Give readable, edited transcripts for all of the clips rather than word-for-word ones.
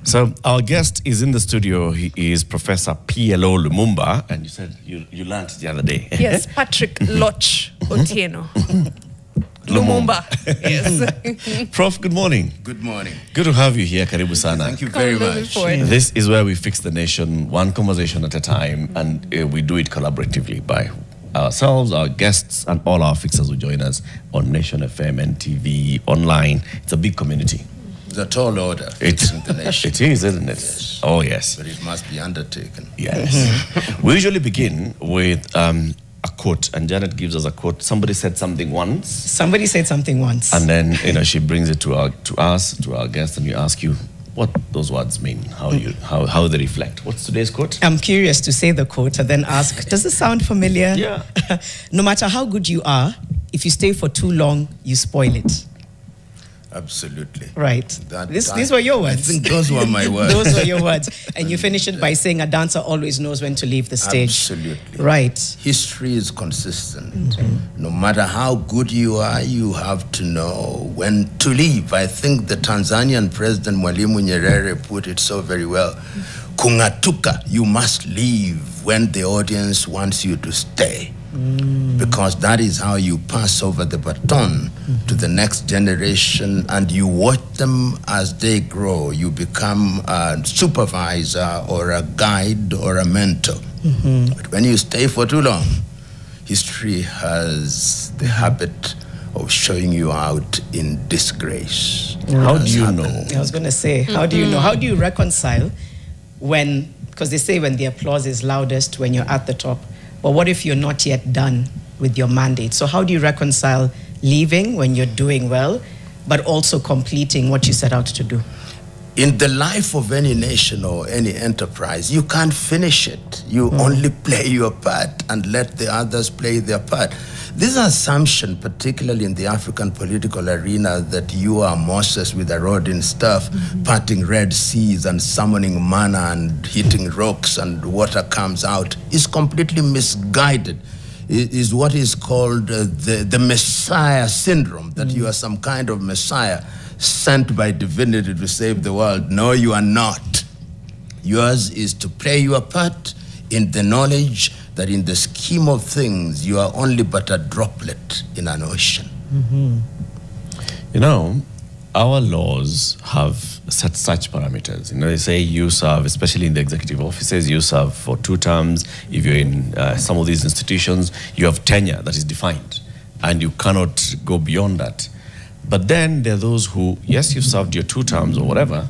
So our guest is in the studio. He is Professor PLO Lumumba, and you said you learned the other day. Yes, Patrick Loch Otieno. Lumumba. Yes. Prof, good morning. Good morning. Good to have you here, Karibu Sana. Thank you very much. This is where we fix the nation one conversation at a time, and we do it collaboratively by ourselves, our guests, and all our fixers who join us on Nation FM and TV, online. It's a big community. It's a tall order fixing the nation. It is, isn't it? Yes. Oh, yes. But it must be undertaken. Yes. We usually begin with a quote, and Janet gives us a quote. Somebody said something once. Somebody said something once. And then, she brings it to us, to our guest, and we ask you what those words mean, how they reflect. What's today's quote? I'm curious to say the quote and then ask, does it sound familiar? Yeah. No matter how good you are, if you stay for too long, you spoil it. Absolutely. Right. These were your words. I think those were my words. Those were your words. And you finish it by saying a dancer always knows when to leave the stage. Absolutely. Right. History is consistent. No matter how good you are, you have to know when to leave. I think the Tanzanian president Mwalimu Nyerere put it so very well. Kungatuka, you must leave when the audience wants you to stay. Because that is how you pass over the baton to the next generation, and you watch them as they grow. You become a supervisor or a guide or a mentor. But when you stay for too long, history has the habit of showing you out in disgrace. How do you know? I was going to say, how do you know? How do you reconcile when, because they say when the applause is loudest, when you're at the top. But what if you're not yet done with your mandate? So how do you reconcile leaving when you're doing well, but also completing what you set out to do? In the life of any nation or any enterprise, you can't finish it. You only play your part and let the others play their part. This assumption, particularly in the African political arena, that you are Moses with a rod and staff, parting Red Seas and summoning manna and hitting rocks and water comes out, is completely misguided. It is what is called the Messiah syndrome, that you are some kind of Messiah sent by divinity to save the world. No, you are not. Yours is to play your part in the knowledge that in the scheme of things, you are only but a droplet in an ocean. Our laws have set such parameters. They say you serve, especially in the executive offices, you serve for 2 terms. If you're in some of these institutions, you have tenure that is defined, and you cannot go beyond that. But then there are those who, yes, you served your 2 terms or whatever,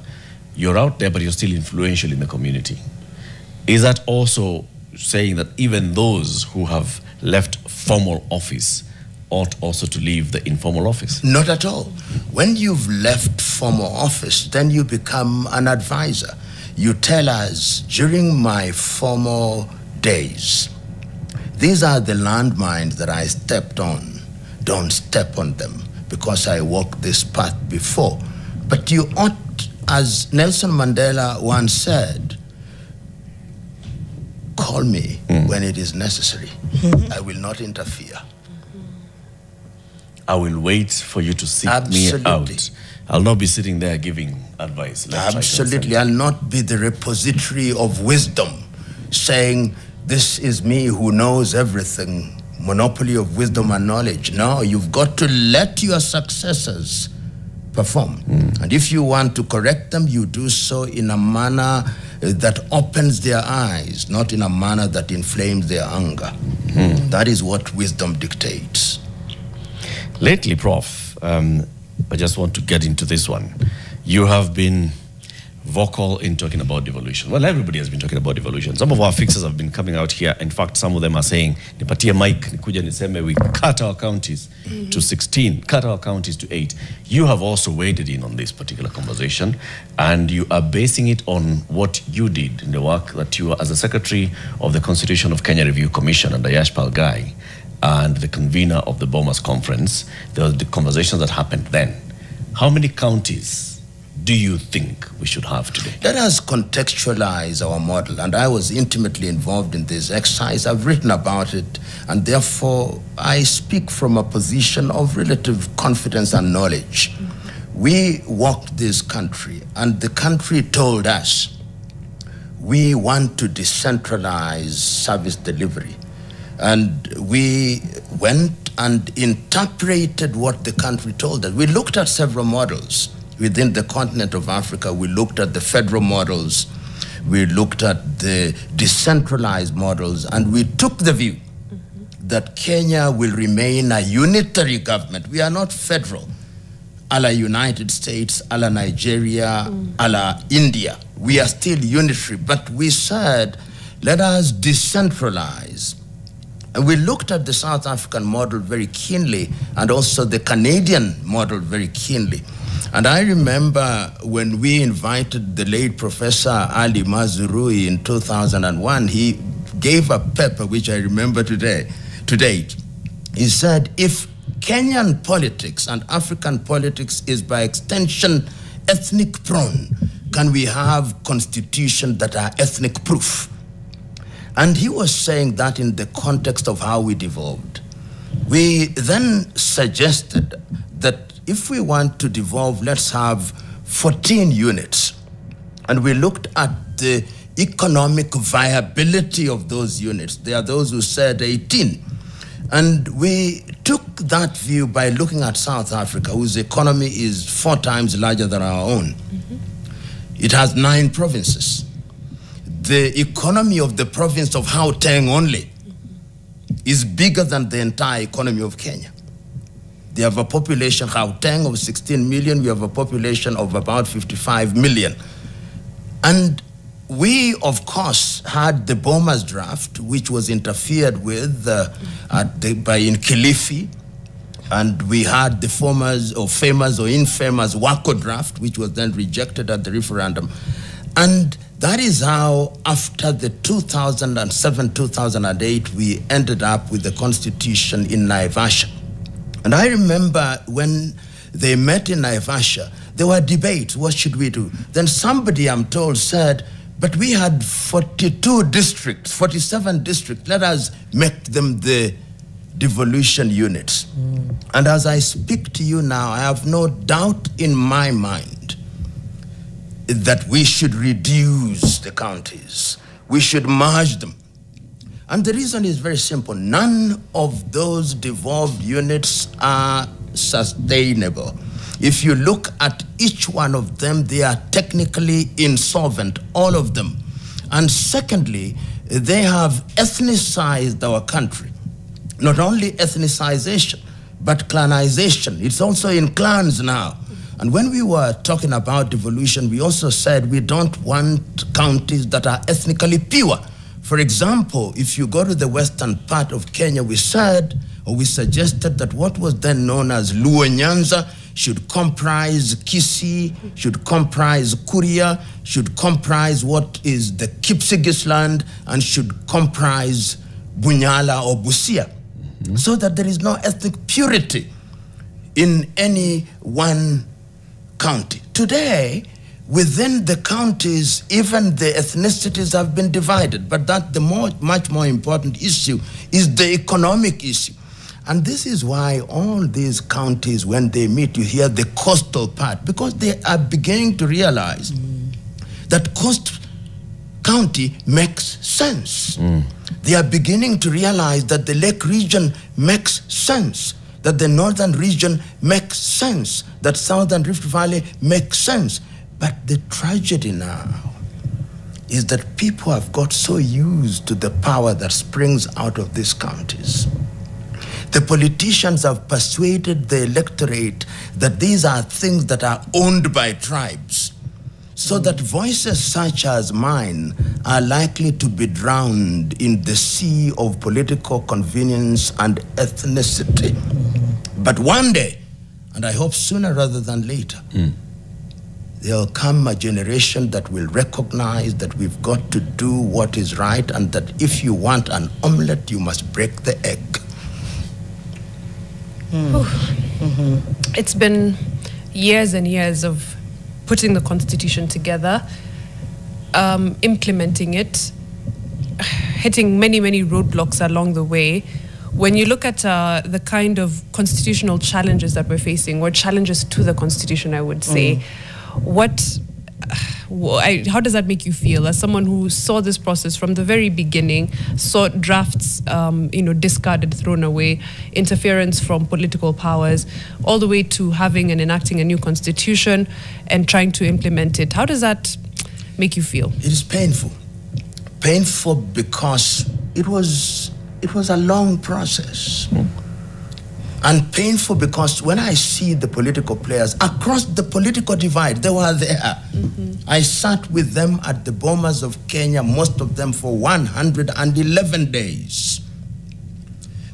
you're out there, but you're still influential in the community. Is that also saying that even those who have left formal office ought also to leave the informal office? Not at all. When you've left formal office, then you become an advisor. You tell us, during my formal days, these are the landmines that I stepped on. Don't step on them, because I walked this path before. But you ought, as Nelson Mandela once said, call me when it is necessary. I will not interfere. I will wait for you to seek me out. I'll not be sitting there giving advice. Absolutely. I'll not be the repository of wisdom, saying, this is me who knows everything, monopoly of wisdom and knowledge. No, you've got to let your successors perform. And if you want to correct them, you do so in a manner that opens their eyes, not in a manner that inflames their anger. That is what wisdom dictates. Lately, Prof, I just want to get into this one. You have been vocal in talking about devolution. Well, everybody has been talking about devolution. Some of our fixers have been coming out here. In fact, some of them are saying, nipatie mic, nikuja niseme, we cut our counties to 16, cut our counties to 8. You have also waded in on this particular conversation, and you are basing it on what you did in the work that you were as a secretary of the Constitution of Kenya Review Commission under Yashpal Gai and the convener of the Bomas Conference. There were the conversations that happened then. How many counties do you think we should have today? Let us contextualize our model, and I was intimately involved in this exercise. I've written about it, and therefore I speak from a position of relative confidence and knowledge. we walked this country, and the country told us, we want to decentralize service delivery. And we went and interpreted what the country told us. We looked at several models within the continent of Africa. We looked at the federal models. We looked at the decentralized models, and we took the view that Kenya will remain a unitary government. We are not federal, a la United States, a la Nigeria, a la India. We are still unitary, but we said, let us decentralize. And we looked at the South African model very keenly, and also the Canadian model very keenly. And I remember when we invited the late Professor Ali Mazrui in 2001, he gave a paper, which I remember to date. He said, if Kenyan politics and African politics is by extension ethnic prone, can we have constitutions that are ethnic proof? And he was saying that in the context of how we devolved. We then suggested that if we want to devolve, let's have 14 units. And we looked at the economic viability of those units. There are those who said 18. And we took that view by looking at South Africa, whose economy is 4 times larger than our own. It has 9 provinces. The economy of the province of Gauteng only is bigger than the entire economy of Kenya. They have a population, Gauteng, of 16 million. We have a population of about 55 million. And we, of course, had the Bomas draft, which was interfered with by Nkilifi. And we had the famous or infamous Wako draft, which was then rejected at the referendum. And that is how, after the 2007-2008, we ended up with the constitution in Naivasha. And I remember when they met in Naivasha, there were debates, what should we do? Then somebody, I'm told, said, but we had 42 districts, 47 districts, let us make them the devolution units. And as I speak to you now, I have no doubt in my mind that we should reduce the counties. We should merge them. And the reason is very simple. None of those devolved units are sustainable. If you look at each one of them, they are technically insolvent, all of them. And secondly, they have ethnicized our country. Not only ethnicization, but clanization. It's also in clans now. And when we were talking about devolution, we also said we don't want counties that are ethnically pure. For example, if you go to the western part of Kenya, we said, or we suggested that what was then known as Luo Nyanza should comprise Kisii, should comprise Kuria, should comprise what is the Kipsigis land, and should comprise Bunyala or Busia, so that there is no ethnic purity in any one county. Today, within the counties, even the ethnicities have been divided, but that the much more important issue is the economic issue. And this is why all these counties, when they meet, you hear the coastal part, because they are beginning to realize that coast county makes sense. They are beginning to realize that the lake region makes sense, that the northern region makes sense, that southern Rift Valley makes sense. But the tragedy now is that people have got so used to the power that springs out of these counties. The politicians have persuaded the electorate that these are things that are owned by tribes, so that voices such as mine are likely to be drowned in the sea of political convenience and ethnicity. But one day, and I hope sooner rather than later, there'll come a generation that will recognize that we've got to do what is right, and that if you want an omelette, you must break the egg. It's been years and years of putting the Constitution together, implementing it, hitting many, many roadblocks along the way. when you look at the kind of constitutional challenges that we're facing, or challenges to the constitution, I would say, how does that make you feel as someone who saw this process from the very beginning, saw drafts, discarded, thrown away, interference from political powers, all the way to having and enacting a new constitution and trying to implement it? How does that make you feel? It is painful. Painful because it was a long process. And painful because when I see the political players across the political divide, they were there. I sat with them at the Bomas of Kenya, most of them for 111 days.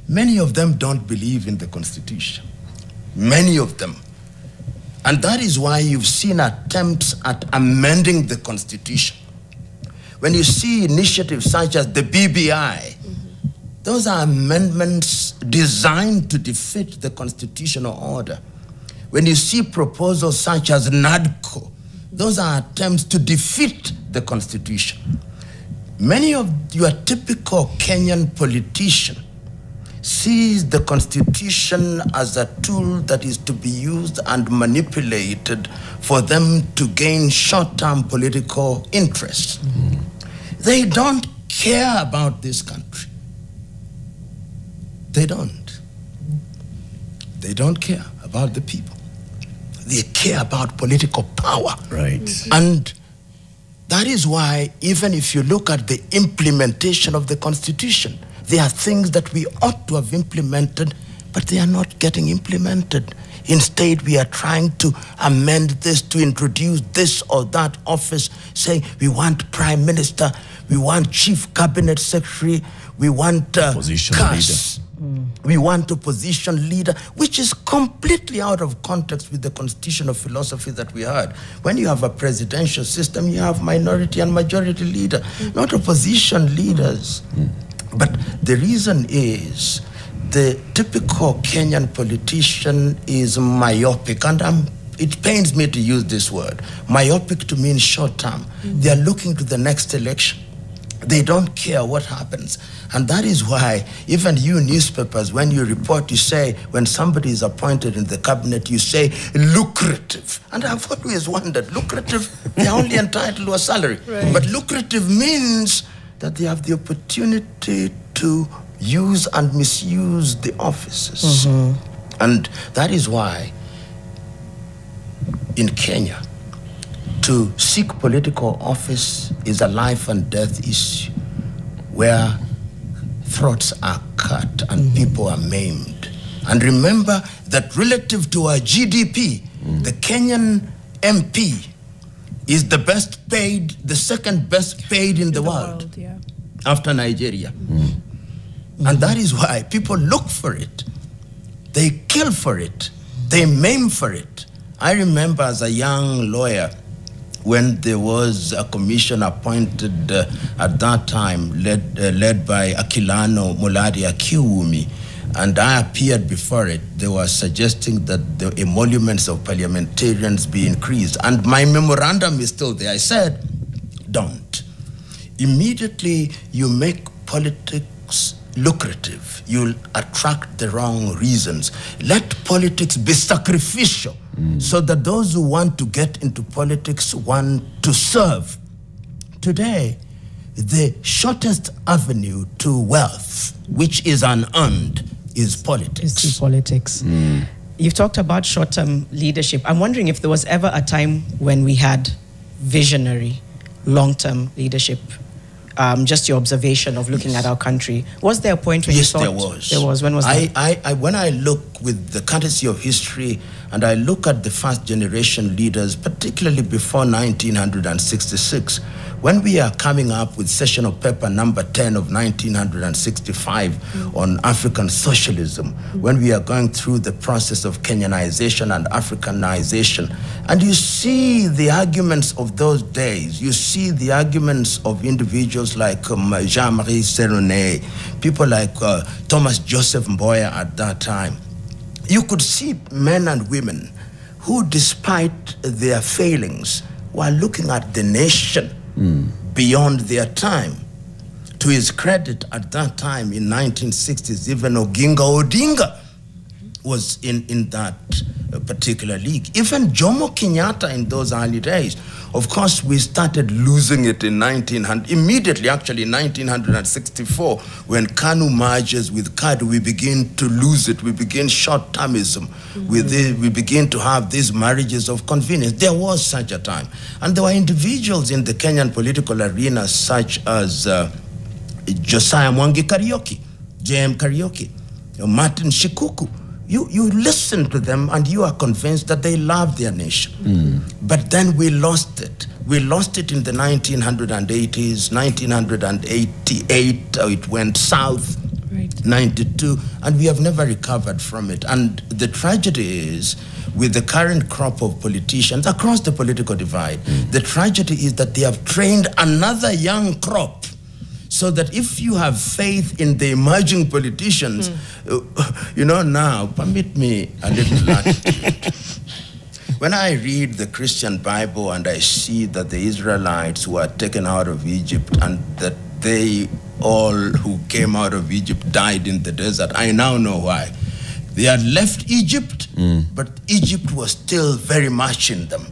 Many of them don't believe in the Constitution. Many of them. And that is why you've seen attempts at amending the Constitution. When you see initiatives such as the BBI, those are amendments designed to defeat the constitutional order. When you see proposals such as NADCO, those are attempts to defeat the constitution. Many of your typical Kenyan politicians sees the constitution as a tool that is to be used and manipulated for them to gain short-term political interests. They don't care about this country. They don't. They don't care about the people. They care about political power. Right. And that is why, even if you look at the implementation of the Constitution, there are things that we ought to have implemented, but they are not getting implemented. Instead, we are trying to amend this, to introduce this or that office, saying we want Prime Minister, we want Chief Cabinet Secretary, we want Opposition leader. We want opposition leader, which is completely out of context with the constitutional philosophy that we had. When you have a presidential system, you have minority and majority leader, not opposition leaders. But the reason is the typical Kenyan politician is myopic, and it pains me to use this word. Myopic to mean short term. They are looking to the next election. They don't care what happens. And that is why even you newspapers, when you report, you say, when somebody is appointed in the cabinet, you say lucrative. And I've always wondered, lucrative, they're only entitled to a salary. Right. But lucrative means that they have the opportunity to use and misuse the offices. And that is why in Kenya, to seek political office is a life and death issue where throats are cut and people are maimed. And remember that relative to our GDP, the Kenyan MP is the best paid, the second best paid in the world Yeah. after Nigeria. And that is why people look for it. They kill for it. They maim for it. I remember as a young lawyer, when there was a commission appointed at that time, led by Akilano Muladia Kiwumi, and I appeared before it, they were suggesting that the emoluments of parliamentarians be increased. And my memorandum is still there. I said, don't. Immediately you make politics lucrative, you'll attract the wrong reasons. Let politics be sacrificial, so that those who want to get into politics want to serve. Today, the shortest avenue to wealth, which is unearned, is politics. Is to politics. You've talked about short-term leadership. I'm wondering if there was ever a time when we had visionary, long-term leadership. Just your observation of looking at our country. Was there a point when you thought? Yes, there was. There was. When was that? When I look with the courtesy of history and I look at the first generation leaders, particularly before 1966, when we are coming up with sessional paper number 10 of 1965 on African socialism, when we are going through the process of Kenyanization and Africanization, and you see the arguments of those days, you see the arguments of individuals like Jean-Marie Seroney, people like Thomas Joseph Mboya at that time, you could see men and women who, despite their failings, were looking at the nation beyond their time. To his credit, at that time in 1960s, even Oginga Odinga was in that particular league. Even Jomo Kenyatta in those early days. Of course, we started losing it in 1900, immediately actually in 1964, when KANU merges with KADU, we begin to lose it. We begin short-termism. We begin to have these marriages of convenience. There was such a time. And there were individuals in the Kenyan political arena such as Josiah Mwangi Kariuki, J.M. Kariuki, Martin Shikuku. You listen to them and you are convinced that they love their nation. But then we lost it. We lost it in the 1980s, 1988, it went south, right. 92, and we have never recovered from it. And the tragedy is, with the current crop of politicians across the political divide, the tragedy is that they have trained another young crop, so that if you have faith in the emerging politicians, now, permit me a little latitude. When I read the Christian Bible and I see that the Israelites were taken out of Egypt and that they all who came out of Egypt died in the desert, I now know why. They had left Egypt, but Egypt was still very much in them.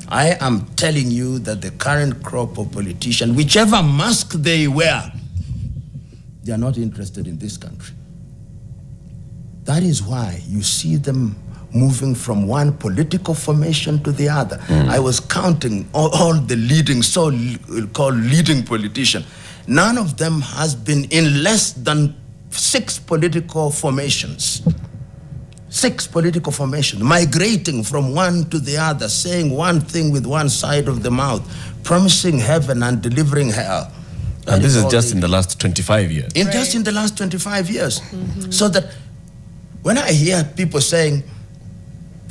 I am telling you that the current crop of politicians, whichever mask they wear, they are not interested in this country. That is why you see them moving from one political formation to the other. I was counting all the leading, so-called leading politicians. None of them has been in less than 6 political formations. 6 political formations, migrating from one to the other, saying one thing with one side of the mouth, promising heaven and delivering hell. And this is just in the last 25 years. Just in the last 25 years. So that when I hear people saying,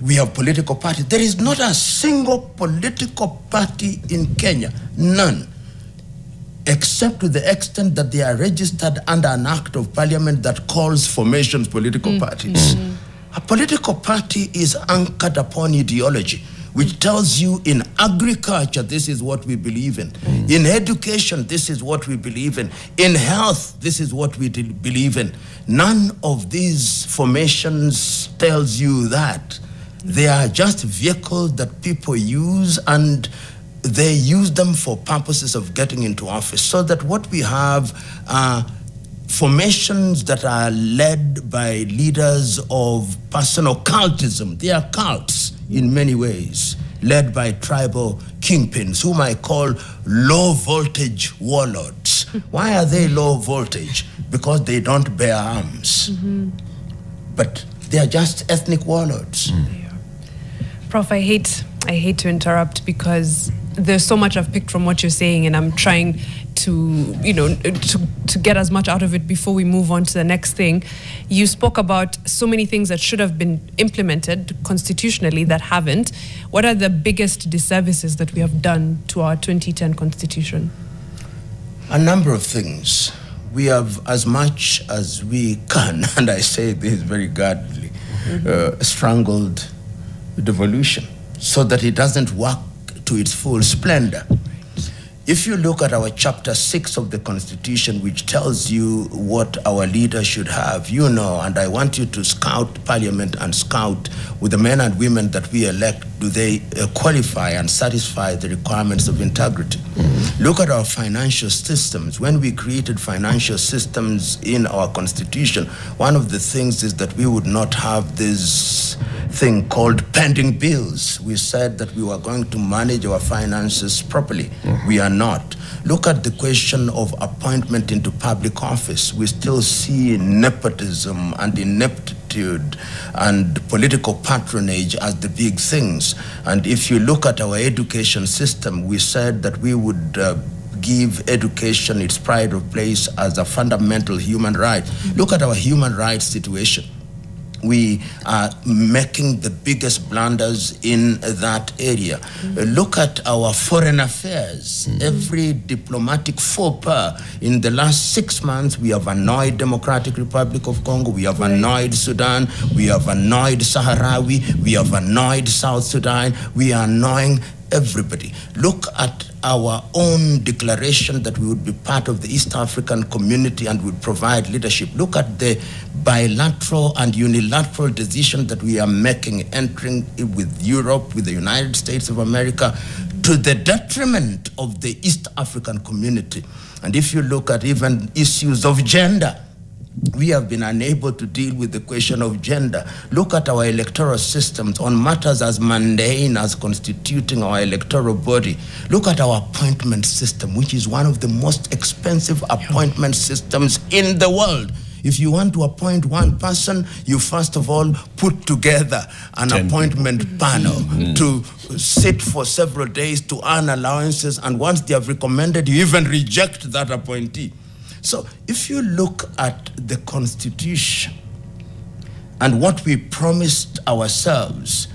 we have political parties, there is not a single political party in Kenya, none, except to the extent that they are registered under an act of parliament that calls formations political parties. A political party is anchored upon ideology, which tells you in agriculture, this is what we believe in. In education, this is what we believe in. In health, this is what we believe in. None of these formations tells you that. They are just vehicles that people use, and they use them for purposes of getting into office. So that what we have are formations that are led by leaders of personal cultism. They are cults in many ways, led by tribal kingpins, whom I call low voltage warlords. Why are they low voltage? Because they don't bear arms. But they are just ethnic warlords. Prof, I hate to interrupt because there's so much I've picked from what you're saying, and I'm trying to get as much out of it before we move on to the next thing. You spoke about so many things that should have been implemented constitutionally that haven't. What are the biggest disservices that we have done to our 2010 constitution? A number of things. We have, as much as we can, and I say this very guardedly, strangled devolution so that it doesn't work to its full splendor. If you look at our chapter 6 of the Constitution, which tells you what our leaders should have, and I want you to scout Parliament and scout with the men and women that we elect, do they qualify and satisfy the requirements of integrity? Look at our financial systems. When we created financial systems in our Constitution, one of the things is that we would not have this thing called pending bills. We said that we were going to manage our finances properly. We are not. Look at the question of appointment into public office. We still see nepotism and ineptitude and political patronage as the big things. And if you look at our education system, we said that we would give education its pride of place as a fundamental human right. Look at our human rights situation. We are making the biggest blunders in that area. Look at our foreign affairs. Every diplomatic faux pas. In the last 6 months, we have annoyed Democratic Republic of Congo, we have annoyed Sudan, we have annoyed Sahrawi, we have annoyed South Sudan, we are annoying everybody. Look at our own declaration that we would be part of the East African community and would provide leadership. Look at the bilateral and unilateral decision that we are making, entering with Europe, with the United States of America, to the detriment of the East African community. And if you look at even issues of gender, we have been unable to deal with the question of gender. Look at our electoral systems on matters as mundane as constituting our electoral body. Look at our appointment system, which is one of the most expensive appointment systems in the world. If you want to appoint one person, you first of all put together an appointment panel to sit for several days to earn allowances, and once they have recommended, you even reject that appointee. So if you look at the Constitution and what we promised ourselves,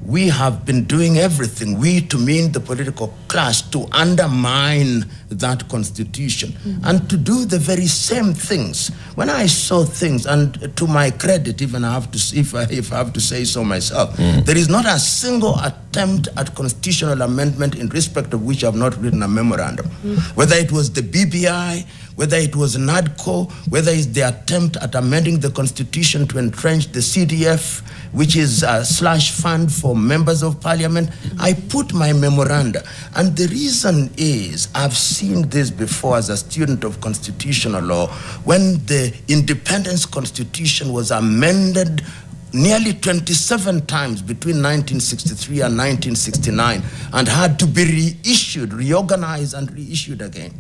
we have been doing everything, we to mean the political class, to undermine that Constitution and to do the very same things. When I saw things, and to my credit, even I have to, if I have to say so myself, there is not a single attempt at constitutional amendment in respect of which I have not written a memorandum. Whether it was the BBI, whether it was NADCO, whether it's the attempt at amending the Constitution to entrench the CDF, which is a slush fund for members of parliament, I put my memoranda. And the reason is, I've seen this before as a student of constitutional law, when the Independence Constitution was amended nearly 27 times between 1963 and 1969 and had to be reissued, reorganized and reissued again.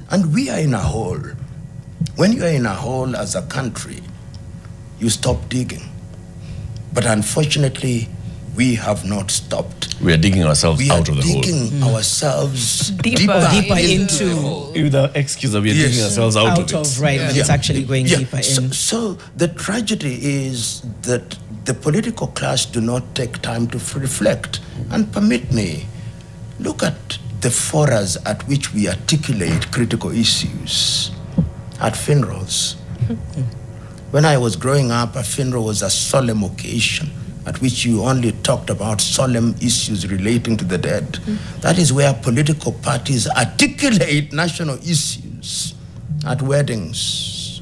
And we are in a hole. When you are in a hole as a country, you stop digging. But unfortunately, we have not stopped. We are digging ourselves out of the hole. We are digging ourselves deeper into. With the excuse that we are digging ourselves out of it. Right, but it's actually going deeper in. So the tragedy is that the political class do not take time to reflect. And permit me, look at the forums at which we articulate critical issues at funerals. When I was growing up, a funeral was a solemn occasion at which you only talked about solemn issues relating to the dead. That is where political parties articulate national issues. At weddings,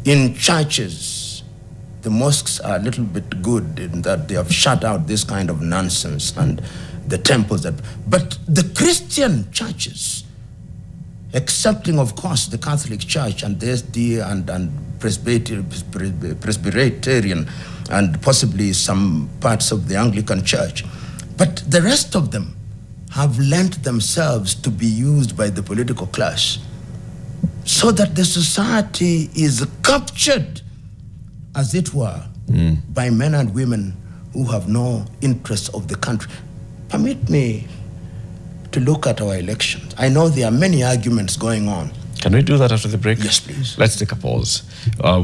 in churches, the mosques are a little bit good in that they have shut out this kind of nonsense, and the temples that, but the Christian churches, excepting of course the Catholic Church and the SD and Presbyterian and possibly some parts of the Anglican Church, but the rest of them have lent themselves to be used by the political class so that the society is captured, as it were, by men and women who have no interest of the country. Permit me to look at our elections. I know there are many arguments going on. Can we do that after the break? Yes, please. Let's take a pause.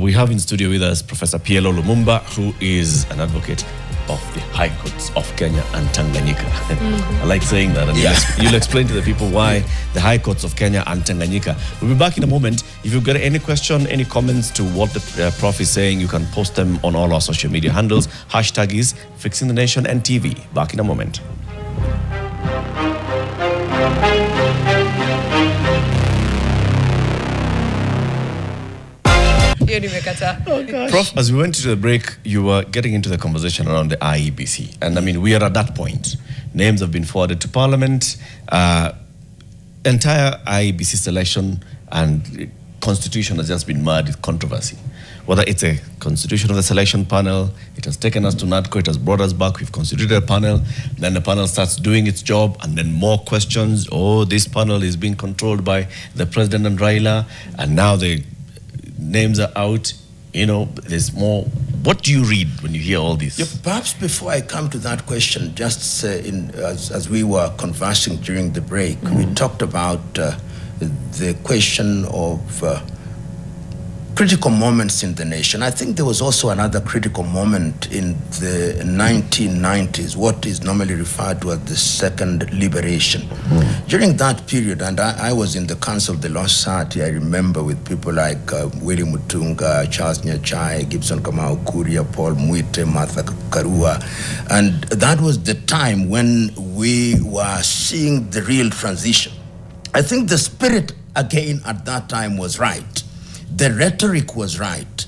We have in studio with us Professor PLO Lumumba, who is an advocate of the High Courts of Kenya and Tanganyika. I like saying that, and you'll explain to the people why the High Courts of Kenya and Tanganyika. We'll be back in a moment. If you've got any question, any comments to what the Prof is saying, you can post them on all our social media handles. Hashtag is Fixing the Nation NTV. Back in a moment. Oh, gosh. Prof, as we went to the break, you were getting into the conversation around the IEBC. And I mean, we are at that point. Names have been forwarded to Parliament. Entire IEBC selection and constitution has just been marred with controversy. Whether it's a constitution of the selection panel, it has taken us to NADCO, it has brought us back, we've constituted a panel, then the panel starts doing its job, and then more questions. Oh, this panel is being controlled by the president and Raila, and now the names are out. You know, there's more. What do you read when you hear all this? Yeah, perhaps before I come to that question, just as we were conversing during the break, we talked about the question of critical moments in the nation. I think there was also another critical moment in the 1990s, what is normally referred to as the Second Liberation. During that period, and I was in the Council of the Law Society, I remember with people like Willie Mutunga, Charles Nyachai, Gibson Kamau Kuria, Paul Muite, Martha Karua, and that was the time when we were seeing the real transition. I think the spirit again at that time was right. The rhetoric was right.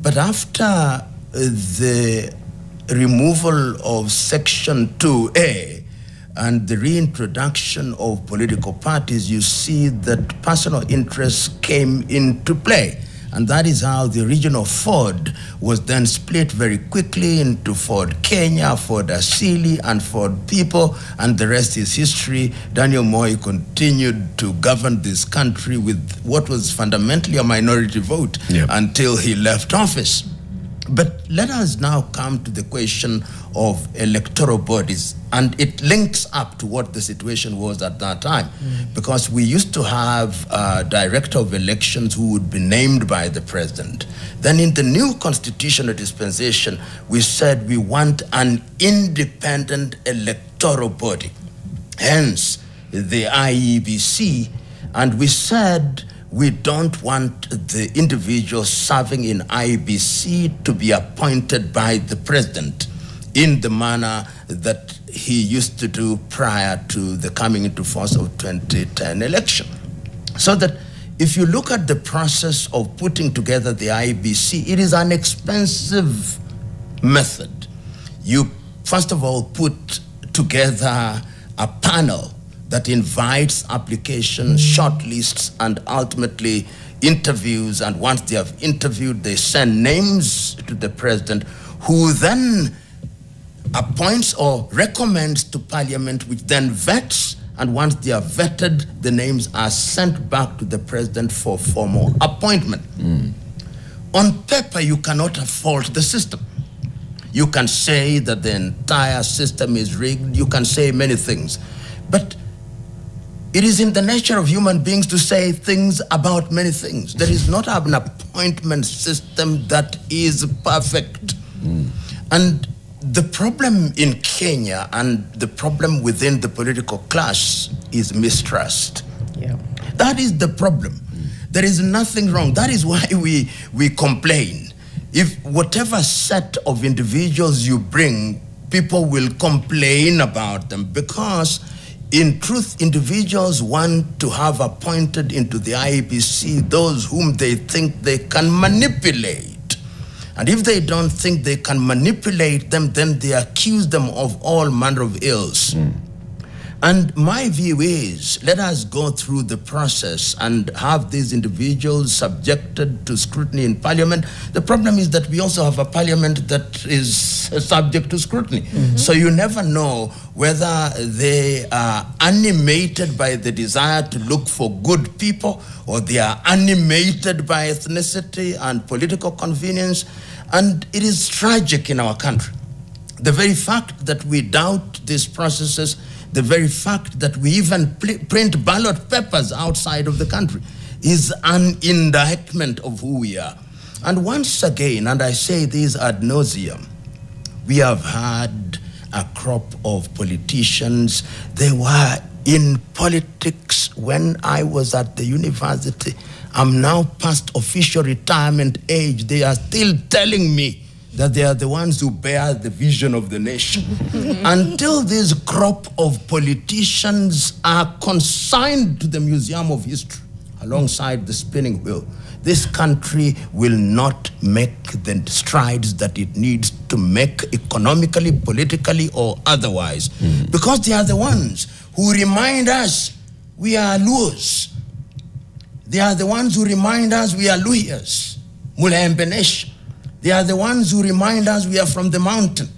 But after the removal of Section 2A and the reintroduction of political parties, you see that personal interests came into play. And that is how the region of Ford was then split very quickly into Ford Kenya, Ford Asili, and Ford People, and the rest is history. Daniel Moi continued to govern this country with what was fundamentally a minority vote until he left office. But let us now come to the question of electoral bodies, and it links up to what the situation was at that time, because we used to have a director of elections who would be named by the president. Then in the new constitutional dispensation, we said we want an independent electoral body, hence the IEBC, and we said we don't want the individuals serving in IEBC to be appointed by the president in the manner that he used to do prior to the coming into force of 2010 election. So that if you look at the process of putting together the IEBC, it is an expensive method. You, first of all, put together a panel that invites applications, shortlists, and ultimately interviews. And once they have interviewed, they send names to the president, who then appoints or recommends to Parliament, which then vets. And once they are vetted, the names are sent back to the president for formal appointment. On paper, you cannot fault the system. You can say that the entire system is rigged. You can say many things. But it is in the nature of human beings to say things about many things. There is not an appointment system that is perfect. And the problem in Kenya and the problem within the political class is mistrust. That is the problem. There is nothing wrong. That is why we complain. If whatever set of individuals you bring, people will complain about them, because in truth, individuals want to have appointed into the IEBC those whom they think they can manipulate. And if they don't think they can manipulate them, then they accuse them of all manner of ills. And my view is, let us go through the process and have these individuals subjected to scrutiny in Parliament. The problem is that we also have a Parliament that is subject to scrutiny. So you never know whether they are animated by the desire to look for good people, or they are animated by ethnicity and political convenience. And it is tragic in our country. The very fact that we doubt these processes, the very fact that we even print ballot papers outside of the country, is an indictment of who we are. And once again, and I say this ad nauseum, we have had a crop of politicians. They were in politics when I was at the university. I'm now past official retirement age. They are still telling me that they are the ones who bear the vision of the nation. Until this crop of politicians are consigned to the Museum of History alongside the spinning wheel, this country will not make the strides that it needs to make economically, politically, or otherwise. Because they are the ones who remind us we are Luos. They are the ones who remind us we are Luhyas, Mulembenesh. They are the ones who remind us we are from the mountain.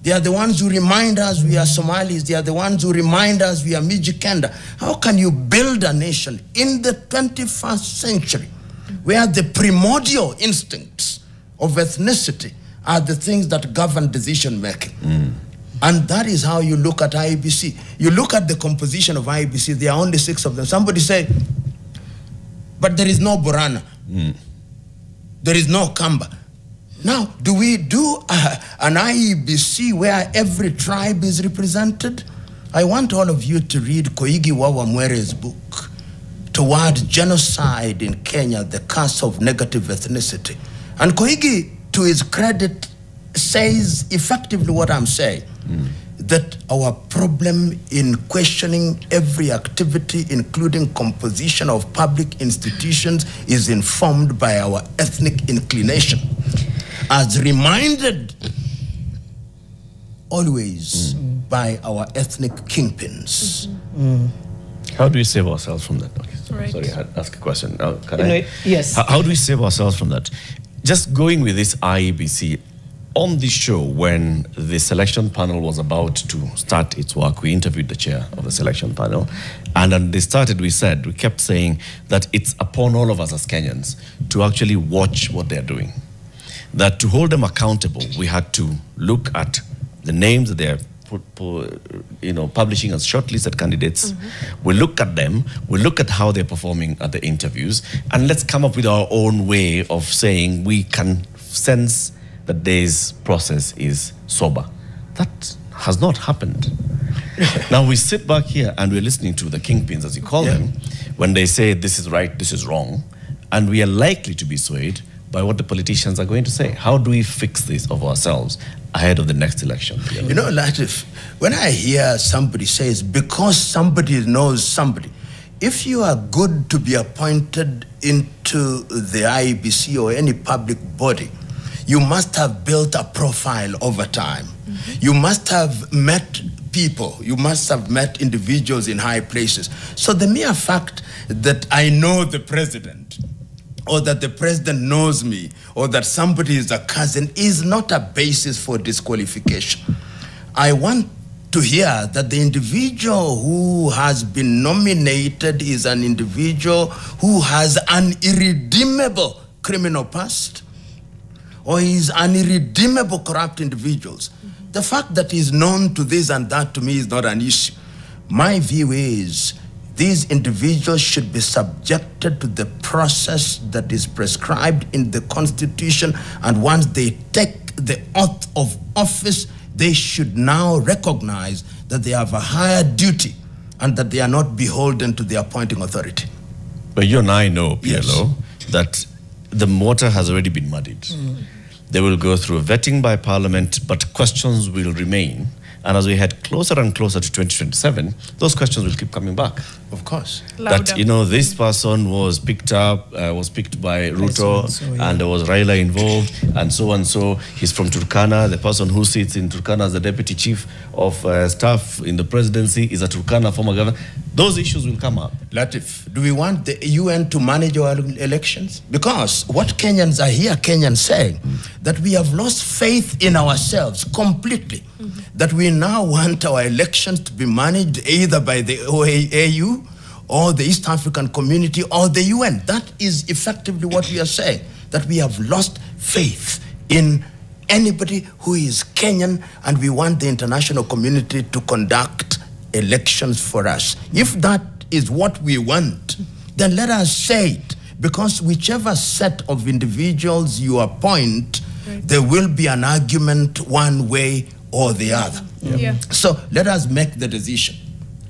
They are the ones who remind us we are Somalis. They are the ones who remind us we are Mijikenda. How can you build a nation in the 21st century where the primordial instincts of ethnicity are the things that govern decision making? And that is how you look at IEBC. You look at the composition of IEBC, there are only 6 of them. Somebody say, but there is no Borana. There is no Kamba. Now, do we do an IEBC where every tribe is represented? I want all of you to read Koigi Wawamwere's book, Toward Genocide in Kenya, the Curse of Negative Ethnicity. And Koigi, to his credit, says effectively what I'm saying, that our problem in questioning every activity, including composition of public institutions, is informed by our ethnic inclination, as reminded always by our ethnic kingpins. How do we save ourselves from that? Okay, Right. sorry, I had to ask a question. Yes. How do we save ourselves from that? Just going with this IEBC, on the show, when the selection panel was about to start its work, we interviewed the chair of the selection panel. And when they started, we kept saying that it's upon all of us as Kenyans to actually watch what they're doing. That to hold them accountable, we had to look at the names that they're publishing as shortlisted candidates. We look at them, we look at how they're performing at the interviews, and let's come up with our own way of saying we can sense that this process is sober. That has not happened. Now we sit back here and we're listening to the kingpins, as you call them, when they say this is right, this is wrong, and we are likely to be swayed by what the politicians are going to say. How do we fix this of ourselves ahead of the next election? You know, Latif, when I hear somebody says, because somebody knows somebody, if you are good to be appointed into the IEBC or any public body, you must have built a profile over time. You must have met people. You must have met individuals in high places. So the mere fact that I know the president, or that the president knows me, or that somebody is a cousin, is not a basis for disqualification. I want to hear that the individual who has been nominated is an individual who has an irredeemable criminal past, or is an irredeemable corrupt individuals. The fact that he's known to this and that, to me, is not an issue. My view is these individuals should be subjected to the process that is prescribed in the Constitution, and once they take the oath of office, they should now recognize that they have a higher duty and that they are not beholden to the appointing authority. But you and I know, PLO, that the water has already been muddied. They will go through vetting by Parliament, but questions will remain. And as we head closer and closer to 2027, those questions will keep coming back. Of course. Louder. That, this person was picked by Ruto, and there was Raila involved, and so and so. He's from Turkana. The person who sits in Turkana as the deputy chief of staff in the presidency is a Turkana former governor. Those issues will come up. Latif, do we want the UN to manage our elections? Because what Kenyans are here, Kenyans saying, that we have lost faith in ourselves completely. That we now want our elections to be managed either by the OAU or the East African Community or the UN. That is effectively what we are saying, that we have lost faith in anybody who is Kenyan, and we want the international community to conduct elections for us. If that is what we want, then let us say it, because whichever set of individuals you appoint, there will be an argument one way or the other. So let us make the decision.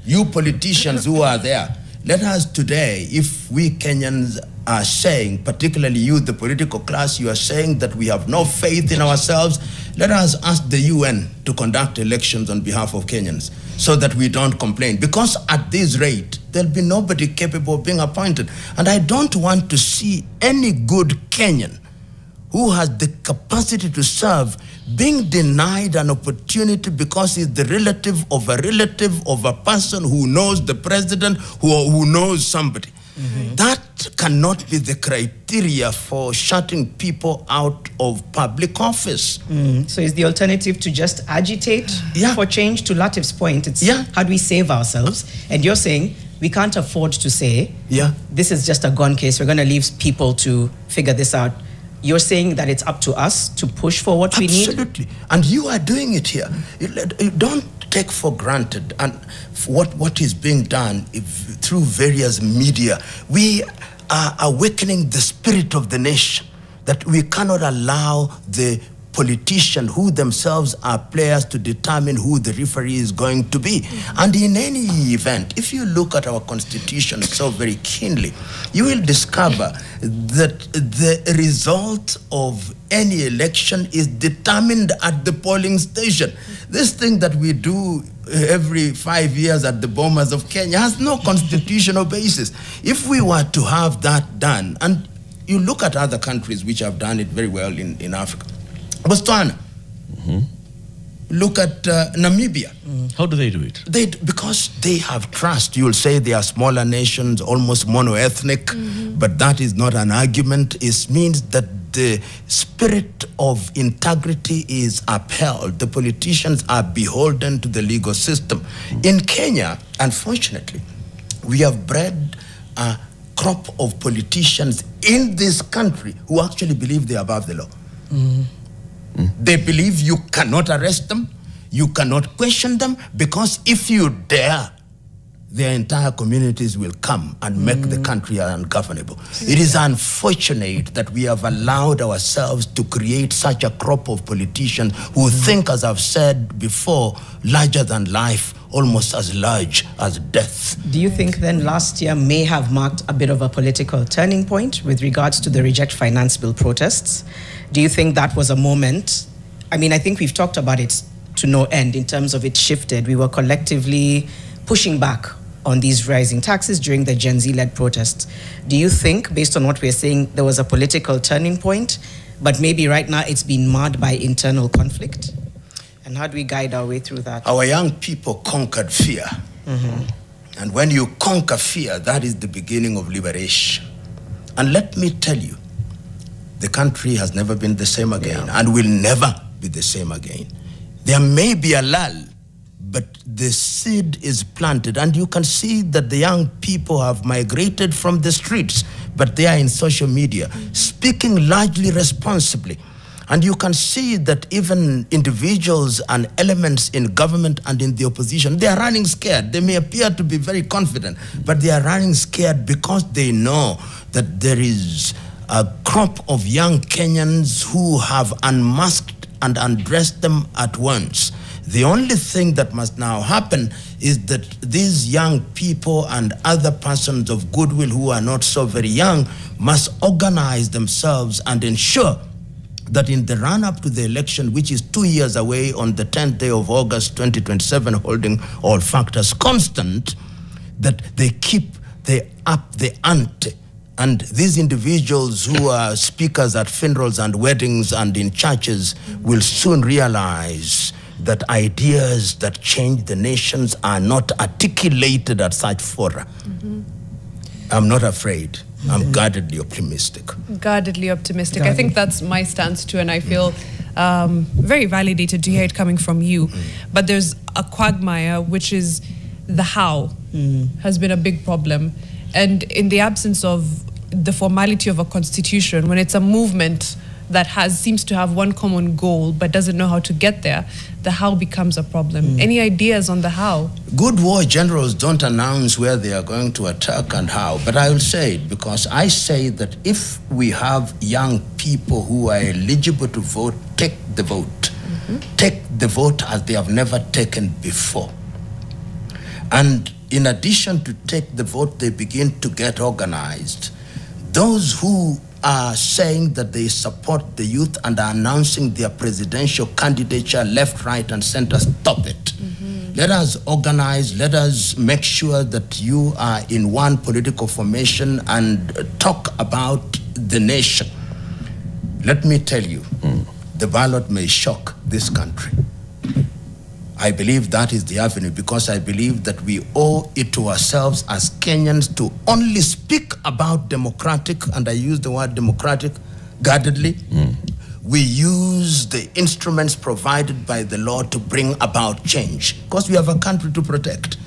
You politicians who are there, let us today, if we Kenyans are saying, particularly you, the political class, you are saying that we have no faith in ourselves, let us ask the UN to conduct elections on behalf of Kenyans so that we don't complain. Because at this rate, there'll be nobody capable of being appointed. And I don't want to see any good Kenyan who has the capacity to serve being denied an opportunity because he's the relative of a person who knows the president, who knows somebody. That cannot be the criteria for shutting people out of public office. So is the alternative to just agitate for change? To Latif's point, it's how do we save ourselves? And you're saying we can't afford to say, this is just a gone case, we're going to leave people to figure this out. You're saying that it's up to us to push for what we need? Absolutely. And you are doing it here. You don't take for granted and what is being done through various media. We are awakening the spirit of the nation, that we cannot allow the politician who themselves are players to determine who the referee is going to be. And in any event, if you look at our constitution so very keenly, you will discover that the result of any election is determined at the polling station. This thing that we do every 5 years at the Bomas of Kenya has no constitutional basis. If we were to have that done, and you look at other countries which have done it very well in Africa, Botswana, look at Namibia. How do they do it? Because they have trust. You'll say they are smaller nations, almost mono-ethnic, but that is not an argument. It means that the spirit of integrity is upheld. The politicians are beholden to the legal system. In Kenya, unfortunately, we have bred a crop of politicians in this country who actually believe they are above the law. They believe you cannot arrest them, you cannot question them, because if you dare, their entire communities will come and make the country ungovernable. It is unfortunate that we have allowed ourselves to create such a crop of politicians who think, as I've said before, larger than life, almost as large as death. Do you think then last year may have marked a bit of a political turning point with regards to the Reject Finance Bill protests? Do you think that was a moment? I mean, I think we've talked about it to no end in terms of it shifted. We were collectively pushing back on these rising taxes during the Gen Z-led protests. Do you think, based on what we're saying, there was a political turning point, but maybe right now it's been marred by internal conflict? And how do we guide our way through that? Our young people conquered fear. And when you conquer fear, that is the beginning of liberation. And let me tell you, the country has never been the same again and will never be the same again. There may be a lull, but the seed is planted, and you can see that the young people have migrated from the streets, but they are in social media, speaking largely responsibly. And you can see that even individuals and elements in government and in the opposition, they are running scared. They may appear to be very confident, but they are running scared because they know that there is a crop of young Kenyans who have unmasked and undressed them at once. The only thing that must now happen is that these young people and other persons of goodwill who are not so very young must organize themselves and ensure that in the run-up to the election, which is 2 years away on the 10th day of August 2027, holding all factors constant, that they keep up the ante. And these individuals who are speakers at funerals and weddings and in churches will soon realize that ideas that change the nations are not articulated at such fora. I'm not afraid. I'm guardedly optimistic. Guardedly optimistic. I think that's my stance too, and I feel very validated to hear it coming from you. But there's a quagmire, which is the how has been a big problem. And in the absence of the formality of a constitution, when it's a movement that seems to have one common goal but doesn't know how to get there, the how becomes a problem. Any ideas on the how? Good war generals don't announce where they are going to attack and how, but I will say it because I say that if we have young people who are eligible to vote, take the vote. Take the vote as they have never taken before. And in addition to take the vote, they begin to get organized. Those who are saying that they support the youth and are announcing their presidential candidature left, right, and center, stop it. Let us organize, let us make sure that you are in one political formation and talk about the nation. Let me tell you, the ballot may shock this country. I believe that is the avenue because I believe that we owe it to ourselves as Kenyans to only speak about democratic, and I use the word democratic guardedly. We use the instruments provided by the law to bring about change because we have a country to protect.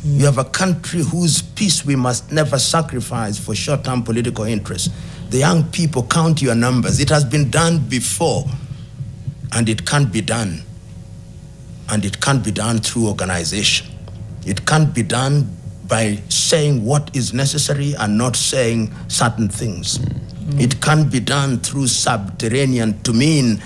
We have a country whose peace we must never sacrifice for short-term political interests. The young people, count your numbers. It has been done before, and it can't be done. And it can't be done through organization. It can't be done by saying what is necessary and not saying certain things. It can't be done through subterranean to mean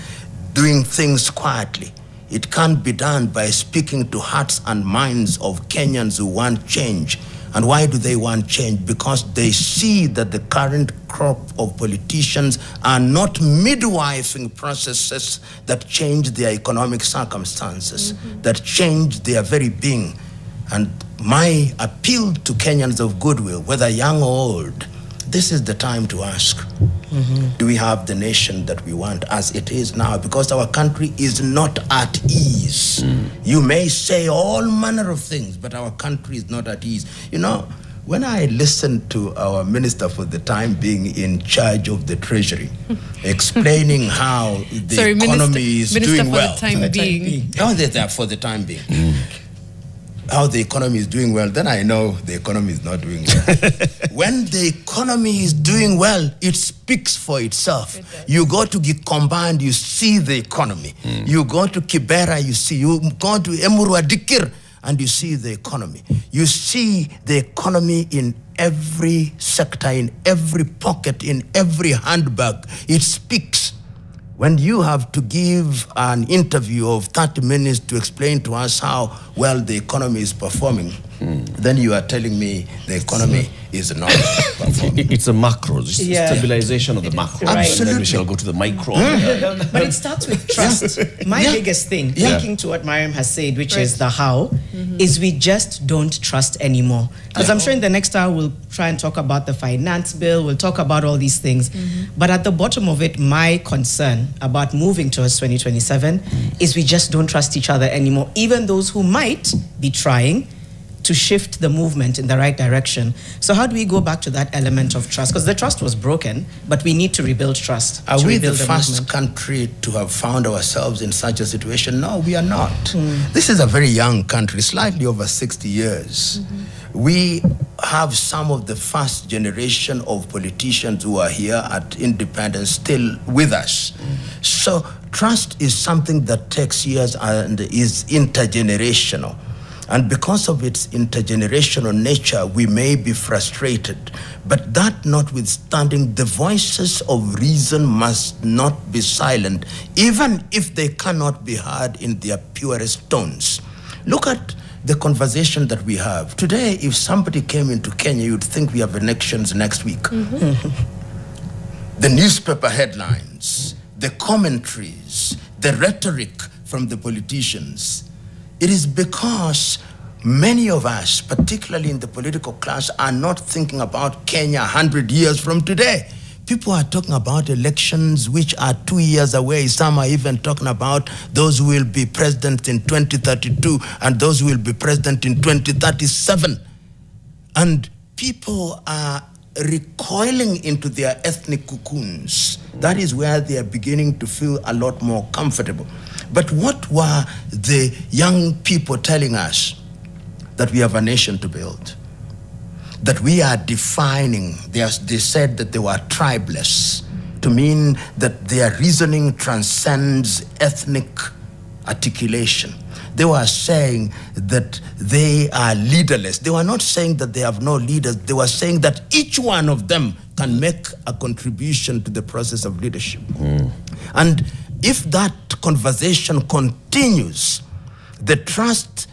doing things quietly. It can't be done by speaking to hearts and minds of Kenyans who want change. And why do they want change? Because they see that the current crop of politicians are not midwifing processes that change their economic circumstances, that change their very being. And my appeal to Kenyans of goodwill, whether young or old, this is the time to ask, do we have the nation that we want as it is now? Because our country is not at ease. You may say all manner of things, but our country is not at ease. You know, when I listened to our minister for the time being in charge of the treasury, explaining how the economy is doing well. For The time being. How the economy is doing well, then I know the economy is not doing well. When the economy is doing well, it speaks for itself. You go to Gikomba and you see the economy. You go to Kibera, you see. You go to Emurua Dikir and you see the economy. You see the economy in every sector, in every pocket, in every handbag. It speaks. When you have to give an interview of 30 minutes to explain to us how well the economy is performing, then you are telling me the economy is not performing. It's a macro, it's stabilization of the macro. Right. And then we shall go to the micro. But it starts with trust. My biggest thing, linking to what Mariam has said, which is the how, is we just don't trust anymore. Because I'm sure in the next hour we'll try and talk about the finance bill, we'll talk about all these things. But at the bottom of it, my concern about moving towards 2027 is we just don't trust each other anymore, even those who might be trying to shift the movement in the right direction. So how do we go back to that element of trust? Because the trust was broken, but we need to rebuild trust. Are we the first country to have found ourselves in such a situation? No, we are not. This is a very young country, slightly over 60 years. We have some of the first generation of politicians who are here at independence still with us. So trust is something that takes years and is intergenerational. And because of its intergenerational nature, we may be frustrated. But that notwithstanding, the voices of reason must not be silent, even if they cannot be heard in their purest tones. Look at the conversation that we have. Today, if somebody came into Kenya, you'd think we have elections next week. The newspaper headlines, the commentaries, the rhetoric from the politicians. It is because many of us, particularly in the political class, are not thinking about Kenya 100 years from today. People are talking about elections which are 2 years away. Some are even talking about those who will be president in 2032 and those who will be president in 2037. And people are recoiling into their ethnic cocoons. That is where they are beginning to feel a lot more comfortable. But what were the young people telling us? That we have a nation to build. That we are defining. They said that they were tribeless, to mean that their reasoning transcends ethnic articulation. They were saying that they are leaderless. They were not saying that they have no leaders. They were saying that each one of them can make a contribution to the process of leadership. And if that conversation continues, the trust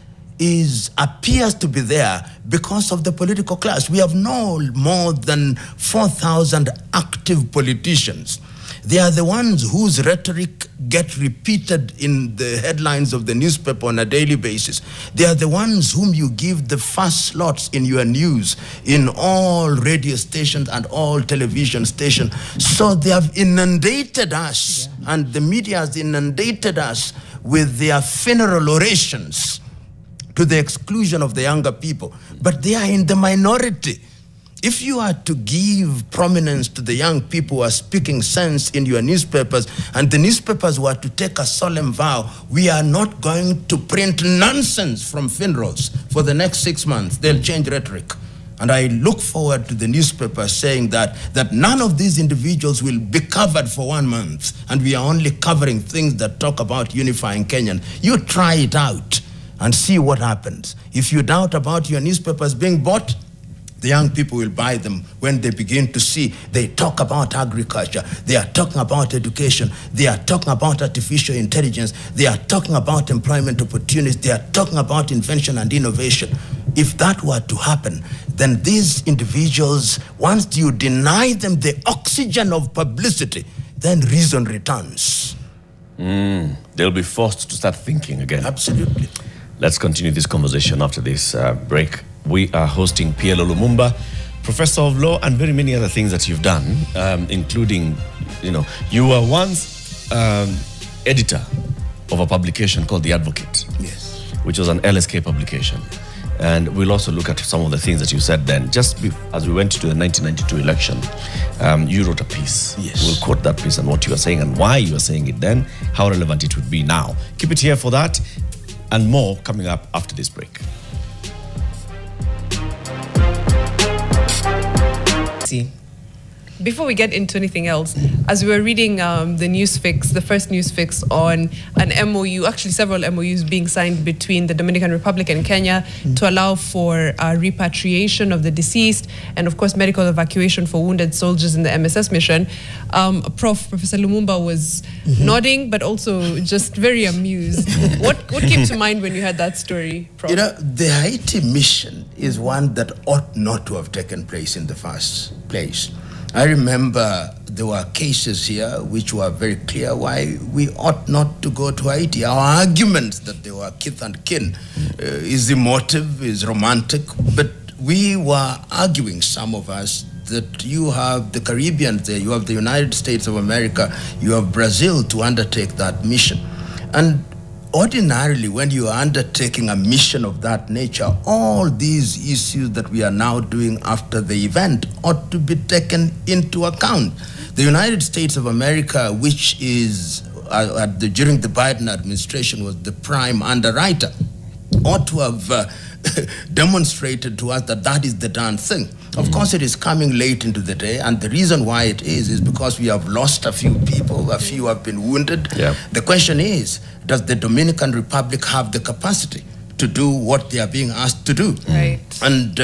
appears to be there because of the political class. We have no more than 4,000 active politicians. They are the ones whose rhetoric get repeated in the headlines of the newspaper on a daily basis. They are the ones whom you give the first slots in your news, in all radio stations and all television stations. So they have inundated us, and the media has inundated us with their funeral orations to the exclusion of the younger people. But they are in the minority. If you are to give prominence to the young people who are speaking sense in your newspapers, and the newspapers were to take a solemn vow, we are not going to print nonsense from funerals for the next 6 months, they'll change rhetoric. And I look forward to the newspaper saying that none of these individuals will be covered for 1 month, and we are only covering things that talk about unifying Kenyan. You try it out and see what happens. If you doubt about your newspapers being bought, The young people will buy them when they begin to see, they talk about agriculture, they are talking about education, they are talking about artificial intelligence, they are talking about employment opportunities, they are talking about invention and innovation. If that were to happen, then these individuals, once you deny them the oxygen of publicity, then reason returns. They'll be forced to start thinking again. Absolutely. Let's continue this conversation after this break. We are hosting PLO Lumumba, Professor of Law, and very many other things that you've done, including, you were once editor of a publication called The Advocate, Yes. which was an LSK publication. And we'll also look at some of the things that you said then. As we went to the 1992 election, you wrote a piece. Yes. We'll quote that piece and what you were saying and why you were saying it then, how relevant it would be now. Keep it here for that and more coming up after this break. Before we get into anything else, as we were reading the first news fix on an MOU, actually several MOUs being signed between the Dominican Republic and Kenya to allow for repatriation of the deceased and, of course, medical evacuation for wounded soldiers in the MSS mission. Professor Lumumba was nodding, but also just very amused. What came to mind when you heard that story, Prof? The Haiti mission is one that ought not to have taken place in the first place. I remember there were cases here which were very clear why we ought not to go to Haiti. Our arguments that they were kith and kin is emotive, is romantic, but we were arguing, some of us, that you have the Caribbean there, you have the United States of America, you have Brazil to undertake that mission. And ordinarily, when you are undertaking a mission of that nature, all these issues that we are now doing after the event ought to be taken into account. The United States of America, which is, during the Biden administration, was the prime underwriter, ought to have demonstrated to us that that is the darn thing. Of course, it is coming late into the day, and the reason why it is because we have lost a few people, a few have been wounded. Yeah. The question is, does the Dominican Republic have the capacity to do what they are being asked to do? Right. And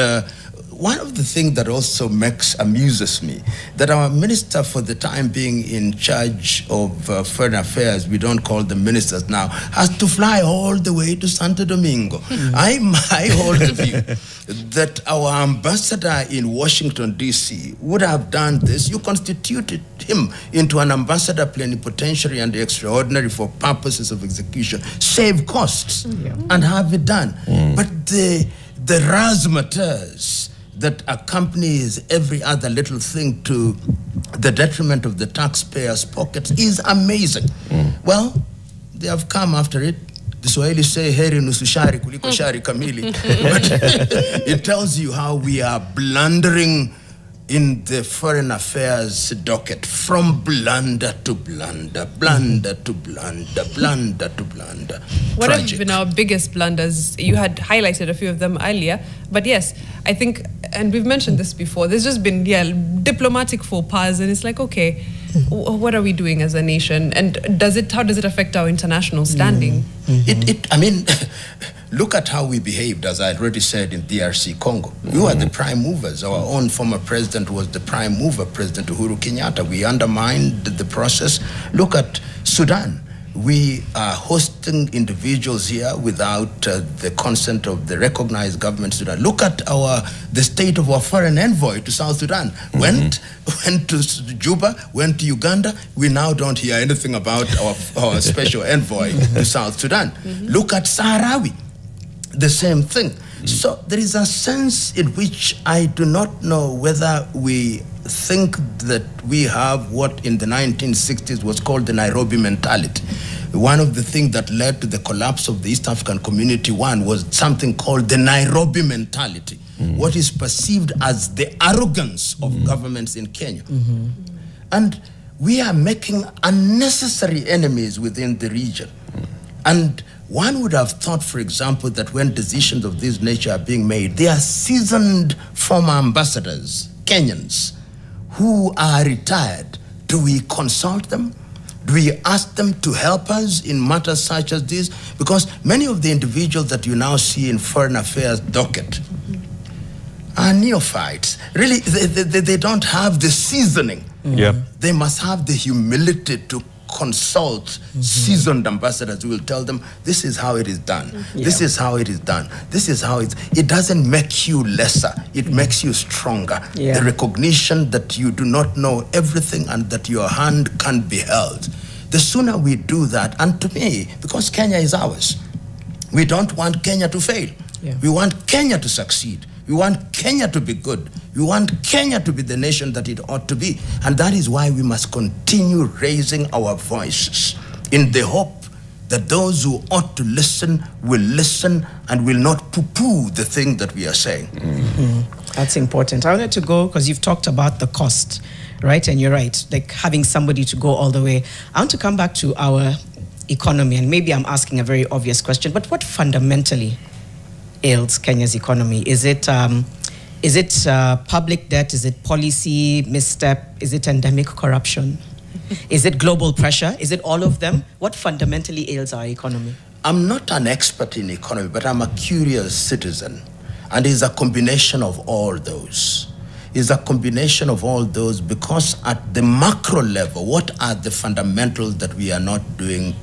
one of the things that also amuses me, that our minister for the time being in charge of foreign affairs, we don't call them ministers now, has to fly all the way to Santo Domingo. I hold the view that our ambassador in Washington, D.C. would have done this. You constituted him into an ambassador plenipotentiary and extraordinary for purposes of execution. Save costs and have it done. But the razzmatazz that accompanies every other little thing to the detriment of the taxpayers' pockets is amazing. Well, they have come after it. The Swahili say, heri nusu shari kuliko shari kamili. But it tells you how we are blundering in the foreign affairs docket, from blunder to blunder, blunder to blunder, blunder to blunder. What have been our biggest blunders? You had highlighted a few of them earlier, but yes, I think, and we've mentioned this before, there's just been diplomatic faux pas, and it's like, okay, what are we doing as a nation, and how does it affect our international standing? I mean, look at how we behaved, as I already said, in DRC Congo. We were the prime movers. Our own former president was the prime mover, President Uhuru Kenyatta. We undermined the process. Look at Sudan. We are hosting individuals here without the consent of the recognized government of Sudan. Look at the state of our foreign envoy to South Sudan. Went to Juba, went to Uganda. We now don't hear anything about our special envoy to South Sudan. Look at Sahrawi. The same thing. So there is a sense in which I do not know whether we think that we have what in the 1960s was called the Nairobi mentality. One of the things that led to the collapse of the East African Community was something called the Nairobi mentality, what is perceived as the arrogance of governments in Kenya. And we are making unnecessary enemies within the region. And one would have thought, for example, that when decisions of this nature are being made, they are seasoned former ambassadors, Kenyans, who are retired. Do we consult them? Do we ask them to help us in matters such as this? Because many of the individuals that you now see in foreign affairs docket are neophytes. Really, they don't have the seasoning. They must have the humility to consult seasoned ambassadors who will tell them, this is how it is done. This is how it is done. This is how it doesn't make you lesser. It makes you stronger. The recognition that you do not know everything and that your hand can be held. The sooner we do that, and to me, because Kenya is ours, we don't want Kenya to fail. We want Kenya to succeed. We want Kenya to be good. We want Kenya to be the nation that it ought to be. And that is why we must continue raising our voices in the hope that those who ought to listen will listen and will not poo-poo the thing that we are saying. That's important. I wanted to go, because you've talked about the cost, right? And you're right, like having somebody to go all the way. I want to come back to our economy, and maybe I'm asking a very obvious question, but what fundamentally ails Kenya's economy? Is it public debt? Is it policy misstep? Is it endemic corruption? Is it global pressure? Is it all of them? What fundamentally ails our economy? I'm not an expert in economy, but I'm a curious citizen. And it's a combination of all those. It's a combination of all those, because at the macro level, what are the fundamentals that we are not doing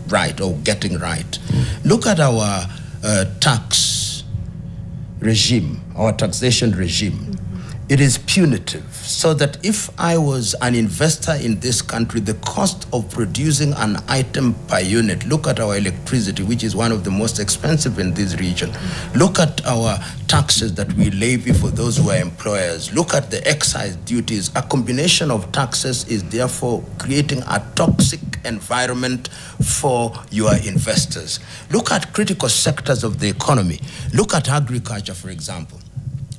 right or getting right? Look at our tax regime, our taxation regime. It is punitive, so that if I was an investor in this country, the cost of producing an item per unit, look at our electricity, which is one of the most expensive in this region. Look at our taxes that we levy for those who are employers. Look at the excise duties. A combination of taxes is therefore creating a toxic environment for your investors. Look at critical sectors of the economy. Look at agriculture, for example.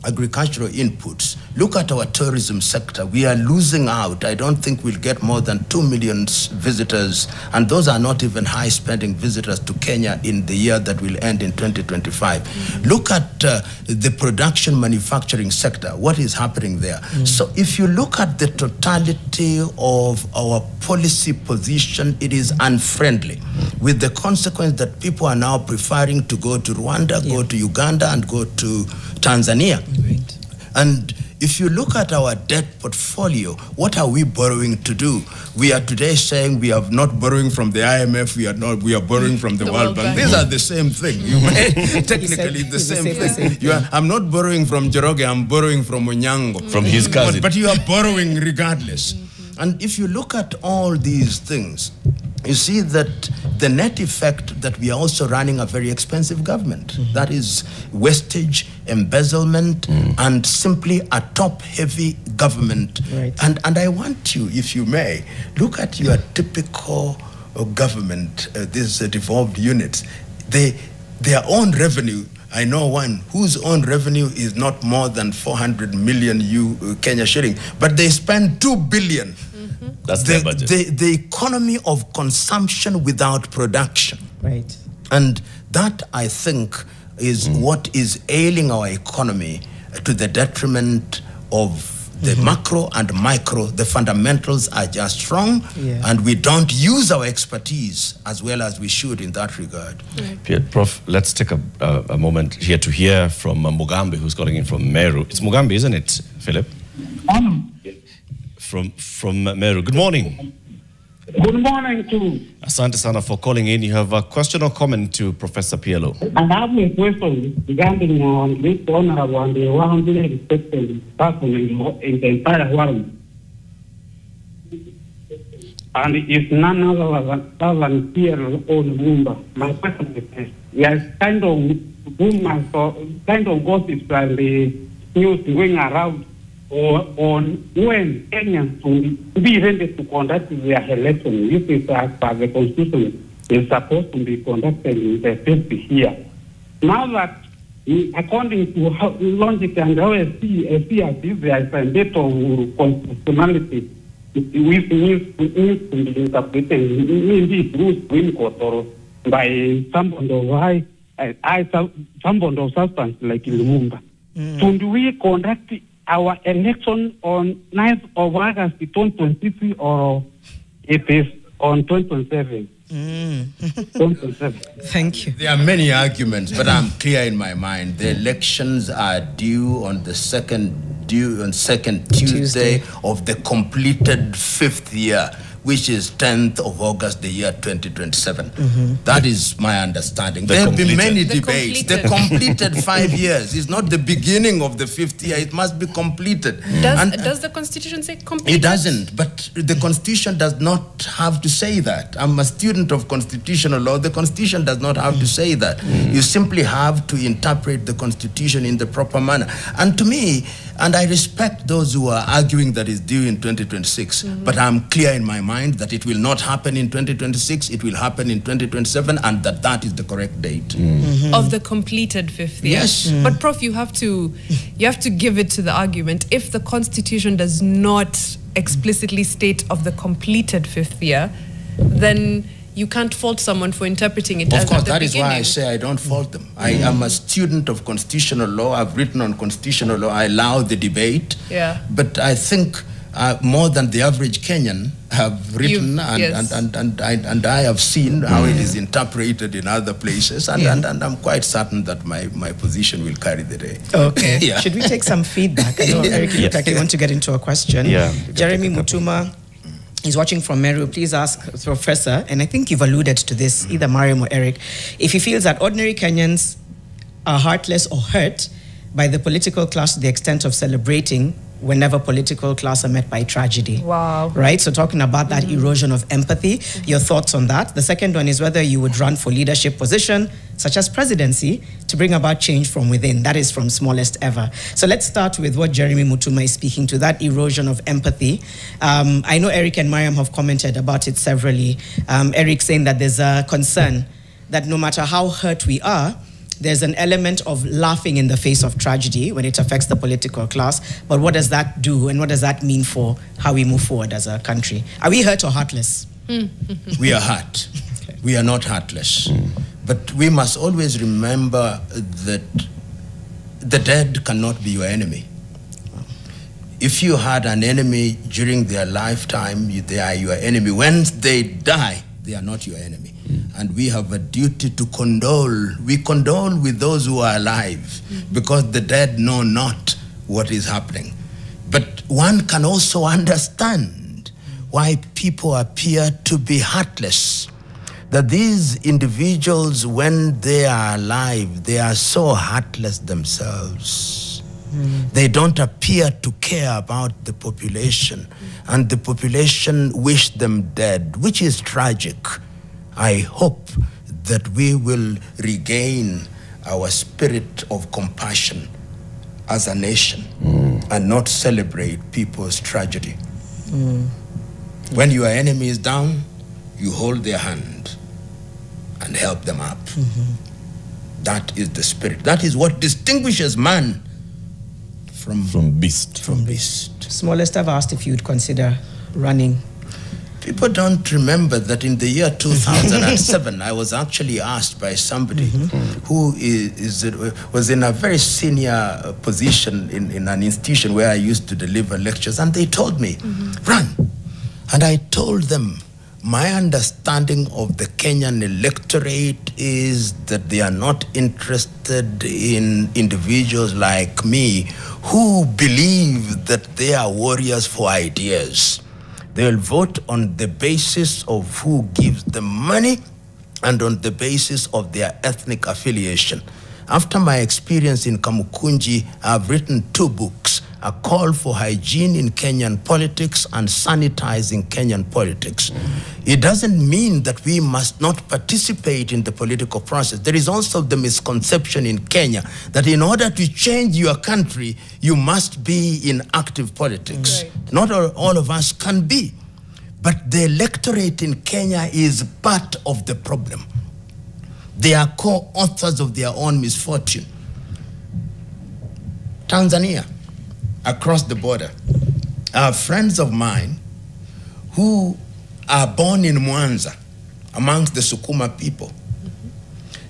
Agricultural inputs. Look at our tourism sector. We are losing out. I don't think we'll get more than 2 million visitors, and those are not even high-spending visitors to Kenya in the year that will end in 2025. Look at the production manufacturing sector. What is happening there? So if you look at the totality of our policy position, it is unfriendly, with the consequence that people are now preferring to go to Rwanda, go to Uganda, and go to Tanzania. And if you look at our debt portfolio, what are we borrowing to do? We are today saying we are not borrowing from the IMF, we are borrowing from the World Bank. These are the same thing. Technically the same thing. I'm not borrowing from Joroge, I'm borrowing from Onyango. From his cousin. But you are borrowing regardless. And if you look at all these things, you see that the net effect that we are also running a very expensive government. That is wastage, embezzlement, and simply a top-heavy government. And I want you, if you may, look at your typical government, these devolved units. Their own revenue, I know one whose own revenue is not more than 400 million Kenya shilling, but they spend 2 billion. That's their budget. The economy of consumption without production. And that, I think, is what is ailing our economy to the detriment of the macro and micro. The fundamentals are just wrong, and we don't use our expertise as well as we should in that regard. Prof, let's take a moment here to hear from Mugambi, who's calling in from Meru. It's Mugambi, isn't it, Philip? From Meru. Good morning. Good morning to. Asante sana for calling in. You have a question or comment to Professor PLO? I have a question regarding this honorable and the 100 respected person in the entire world. And it's none other than PLO or Lumumba. My question is this. There's kind of rumors or kind of gossips and the news going around on when Kenyans will be ready to conduct their election. This is as per the Constitution, is supposed to be conducted in the first year. Now that, according to logic and how I see this, there is a bit of constitutionality, which needs to be interpreted in this Supreme Court or by somebody of substance like Lumumba. Should we conduct our election on 9th of August 2026 or it is on 2027? Thank you. There are many arguments, but I'm clear in my mind. The elections are due on second Tuesday of the completed 5th year, which is 10th of August, the year 2027. That is my understanding. There have been many debates. The completed 5 years is not the beginning of the 5th year. It must be completed. Does the Constitution say completed? It doesn't, but the Constitution does not have to say that. I'm a student of constitutional law. The Constitution does not have to say that. You simply have to interpret the Constitution in the proper manner. And to me, and I respect those who are arguing that it's due in 2026, but I'm clear in my mind that it will not happen in 2026, it will happen in 2027, and that is the correct date. Of the completed 5th year. Yes. But Prof, you have to give it to the argument. If the Constitution does not explicitly state of the completed 5th year, then you can't fault someone for interpreting it as Of course, at the that is beginning. why I say I don't fault them. I am a student of constitutional law. I've written on constitutional law. I allow the debate. Yeah. But I think more than the average Kenyan have written Yes. and I have seen how it is interpreted in other places, and I'm quite certain that my position will carry the day. Okay. Yeah. Should we take some feedback? I know Eric, you look like you want to get into a question. Yeah. Jeremy Mutuma is watching from Meru. Please ask Professor, and I think you've alluded to this, either Mariam or Eric, if he feels that ordinary Kenyans are heartless or hurt by the political class to the extent of celebrating whenever political class are met by tragedy. Wow. Right? So talking about that erosion of empathy, your thoughts on that. The second one is whether you would run for leadership position, such as presidency, to bring about change from within. That is from smallest ever. So let's start with what Jeremy Mutuma is speaking to, that erosion of empathy. I know Eric and Mariam have commented about it severally. Eric saying that there's a concern that no matter how hurt we are, there's an element of laughing in the face of tragedy when it affects the political class. But what does that do, and what does that mean for how we move forward as a country? Are we hurt or heartless? We are hurt. We are not heartless. But we must always remember that the dead cannot be your enemy. If you had an enemy during their lifetime, they are your enemy. When they die, they are not your enemy. And we have a duty to condole. We condole with those who are alive, because the dead know not what is happening. But one can also understand why people appear to be heartless. That these individuals, when they are alive, they are so heartless themselves. They don't appear to care about the population, and the population wish them dead, which is tragic. I hope that we will regain our spirit of compassion as a nation and not celebrate people's tragedy. When your enemy is down, you hold their hand and help them up. That is the spirit. That is what distinguishes man from beast. Smallest ever asked if you'd consider running. People don't remember that in the year 2007, I was actually asked by somebody who was in a very senior position in an institution where I used to deliver lectures, and they told me, run. And I told them, my understanding of the Kenyan electorate is that they are not interested in individuals like me who believe that they are warriors for ideas. They'll vote on the basis of who gives them money and on the basis of their ethnic affiliation. After my experience in Kamukunji, I've written 2 books, A Call for Hygiene in Kenyan Politics and Sanitizing Kenyan Politics. It doesn't mean that we must not participate in the political process. There is also the misconception in Kenya that in order to change your country, you must be in active politics. Right. Not all of us can be. But the electorate in Kenya is part of the problem. They are co-authors of their own misfortune. Tanzania, across the border, are friends of mine who are born in Mwanza, amongst the Sukuma people.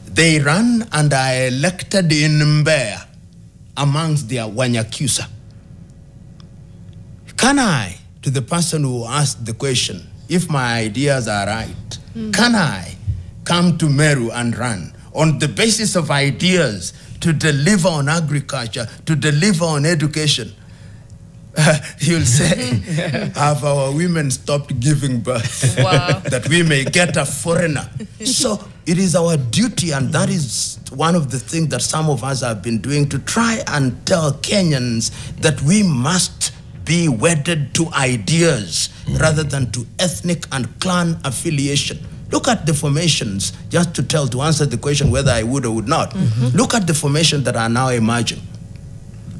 They run and are elected in Mbeya, amongst their Wanyakyusa. Can I, to the person who asked the question, if my ideas are right, Can I come to Meru and run on the basis of ideas to deliver on agriculture, to deliver on education? You'll say, have our women stopped giving birth that we may get a foreigner? So it is our duty, and that is one of the things that some of us have been doing, to try and tell Kenyans that we must be wedded to ideas rather than to ethnic and clan affiliation. Look at the formations, just to answer the question whether I would or would not. Look at the formations that are now emerging.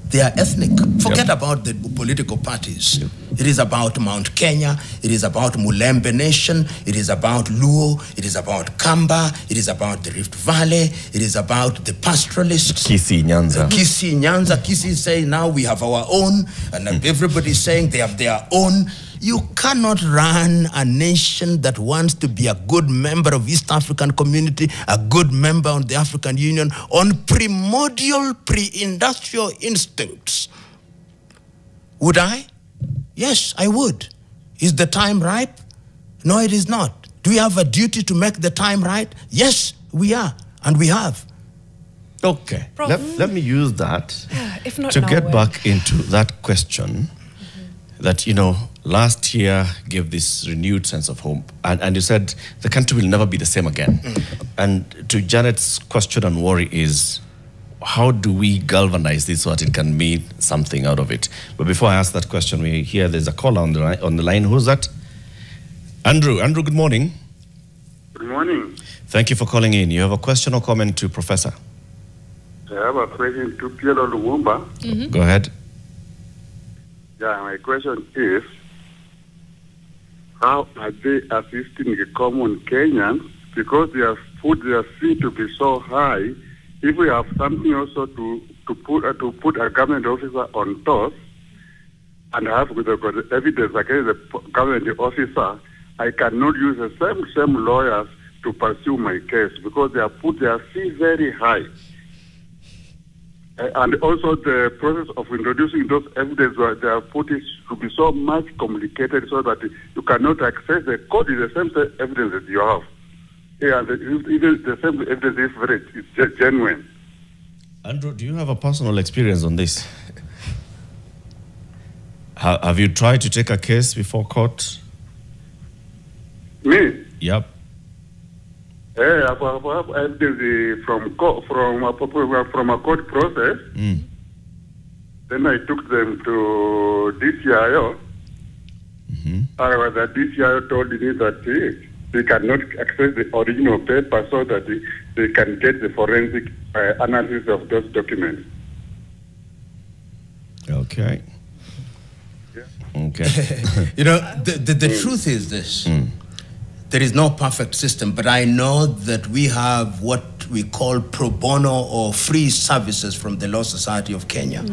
They are ethnic. Forget about the political parties. It is about Mount Kenya. It is about Mulembe Nation. It is about Luo. It is about Kamba. It is about the Rift Valley. It is about the pastoralists. Kisii, Nyanza. Kisii, Nyanza. Kisii is saying now we have our own, and everybody is saying they have their own. You cannot run a nation that wants to be a good member of East African community, a good member of the African Union, on primordial, pre-industrial instincts. Would I? Yes, I would. Is the time ripe? No, it is not. Do we have a duty to make the time right? Yes, we are, and we have. Okay, let me use that If not to now, get when? back into that question that, last year gave this renewed sense of hope. And you said the country will never be the same again. And to Janet's question and worry is, how do we galvanize this so that it can mean something out of it? But before I ask that question, we hear there's a caller on the line. Who's that? Andrew. Andrew, good morning. Good morning. Thank you for calling in. You have a question or comment to Professor? I have a question to PLO Lumumba. Go ahead. Yeah, my question is, how are they assisting the common Kenyans? Because their food, their fee to be so high. If we have something also to put a government officer on toss and have the evidence against the government officer, I cannot use the same lawyers to pursue my case because they have put their fee very high. And also the process of introducing those evidence where they are put it to be so much complicated so that you cannot access the court is the same evidence that you have. Yeah, even the same evidence is it's genuine. Andrew, do you have a personal experience on this? Have you tried to take a case before court? Me? Yep. Yeah, I have evidence from a court process. Then I took them to DCIO. The DCIO told me that they cannot access the original paper so that they can get the forensic analysis of those documents. Okay. Yeah. Okay. The truth is this. There is no perfect system, but I know that we have what we call pro bono or free services from the Law Society of Kenya.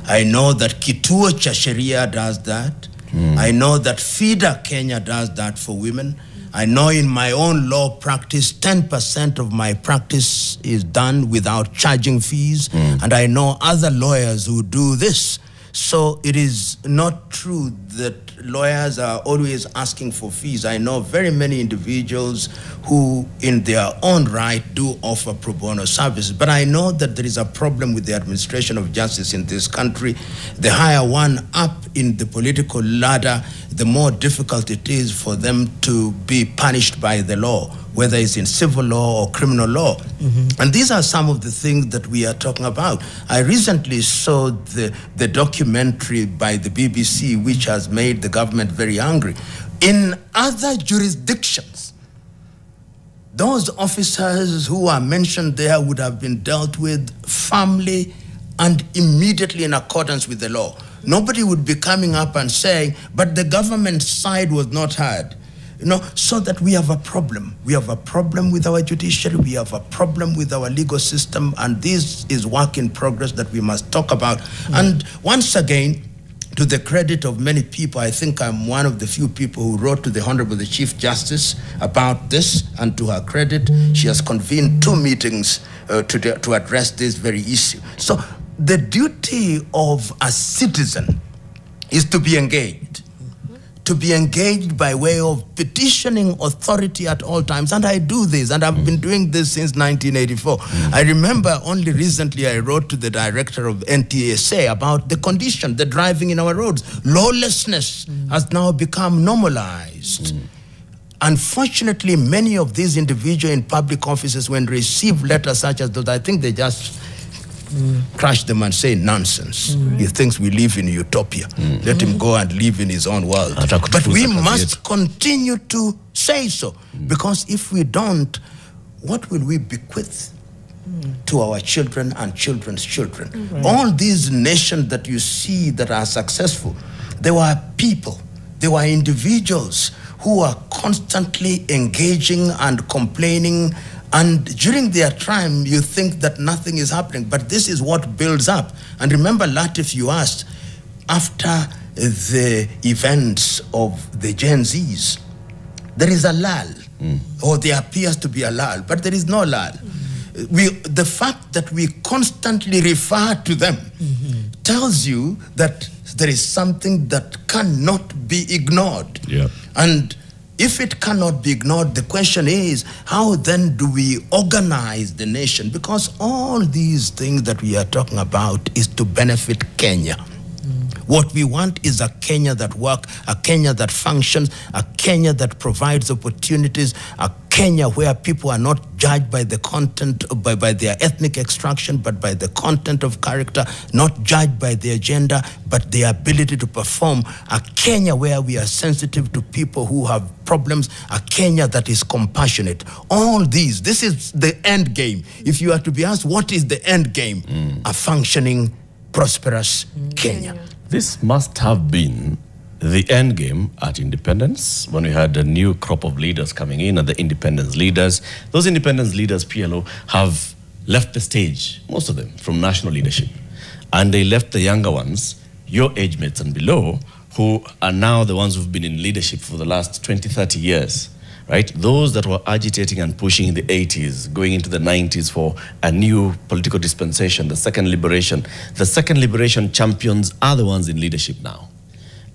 I know that Kituo cha Sheria does that. I know that FIDA Kenya does that for women. I know in my own law practice, 10% of my practice is done without charging fees. And I know other lawyers who do this. So it is not true that lawyers are always asking for fees. I know very many individuals who, in their own right, do offer pro bono services. But I know that there is a problem with the administration of justice in this country. The higher one up in the political ladder, the more difficult it is for them to be punished by the law, whether it's in civil law or criminal law. And these are some of the things that we are talking about. I recently saw the documentary by the BBC, which has made the government very angry. In other jurisdictions, those officers who are mentioned there would have been dealt with firmly and immediately in accordance with the law. Nobody would be coming up and saying, but the government side was not heard. So that we have a problem. We have a problem with our judiciary. We have a problem with our legal system. And this is work in progress that we must talk about. And once again, to the credit of many people, I think I'm one of the few people who wrote to the Honorable the Chief Justice about this. And to her credit, she has convened 2 meetings to address this very issue. So the duty of a citizen is to be engaged, to be engaged by way of petitioning authority at all times. And I do this, and I've been doing this since 1984. I remember only recently I wrote to the director of NTSA about the condition, the driving in our roads. Lawlessness has now become normalized. Unfortunately, many of these individuals in public offices, when receive letters such as those, I think they just crush them and say nonsense. He thinks we live in utopia. Let him go and live in his own world. But we must continue to say so, because if we don't, what will we bequeath to our children and children's children? All these nations that you see that are successful, they were people, they were individuals who are constantly engaging and complaining. And during their time, you think that nothing is happening, but this is what builds up. And remember, Latif, you asked, after the events of the Gen Zs, there is a lull, or there appears to be a lull, but there is no lull. The fact that we constantly refer to them tells you that there is something that cannot be ignored. And if it cannot be ignored, the question is, how then do we organize the nation? Because all these things that we are talking about is to benefit Kenya. What we want is a Kenya that works, a Kenya that functions, a Kenya that provides opportunities, a Kenya where people are not judged by the content, by their ethnic extraction, but by the content of character, not judged by their gender, but their ability to perform. A Kenya where we are sensitive to people who have problems, a Kenya that is compassionate. All these, this is the end game. If you are to be asked, what is the end game? A functioning, prosperous Kenya. This must have been the end game at independence, when we had a new crop of leaders coming in, and the independence leaders. Those independence leaders, PLO, have left the stage, most of them, from national leadership. And they left the younger ones, your age mates and below, who are now the ones who've been in leadership for the last 20, 30 years. Right? Those that were agitating and pushing in the 80s, going into the 90s for a new political dispensation, the second liberation. The second liberation champions are the ones in leadership now.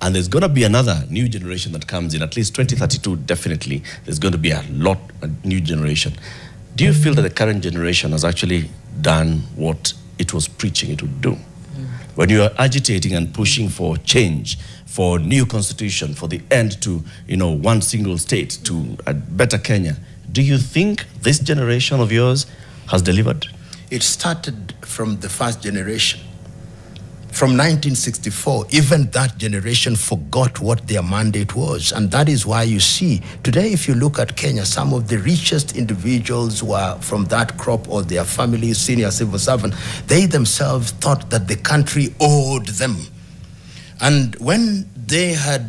And there's going to be another new generation that comes in, at least 2032, definitely. There's going to be a new generation. Do you feel that the current generation has actually done what it was preaching it would do? When you are agitating and pushing for change, for new constitution, for the end to, one single state, to a better Kenya, do you think this generation of yours has delivered? It started from the first generation. From 1964, even that generation forgot what their mandate was. And that is why you see, today if you look at Kenya, some of the richest individuals were from that crop, or their families, senior civil servants. They themselves thought that the country owed them. And when they had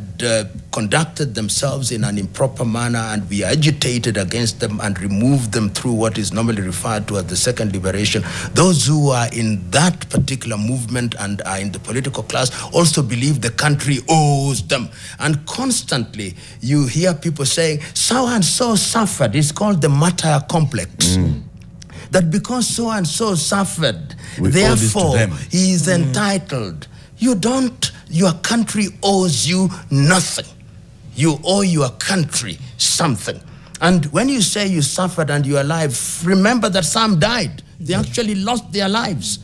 conducted themselves in an improper manner, and we agitated against them and removed them through what is normally referred to as the second liberation, those who are in that particular movement and are in the political class also believe the country owes them. And constantly you hear people saying, so-and-so suffered. It's called the martyr complex. That because so-and-so suffered, therefore he is entitled. You don't. Your country owes you nothing. You owe your country something. And when you say you suffered and you're alive, remember that some died. They actually lost their lives.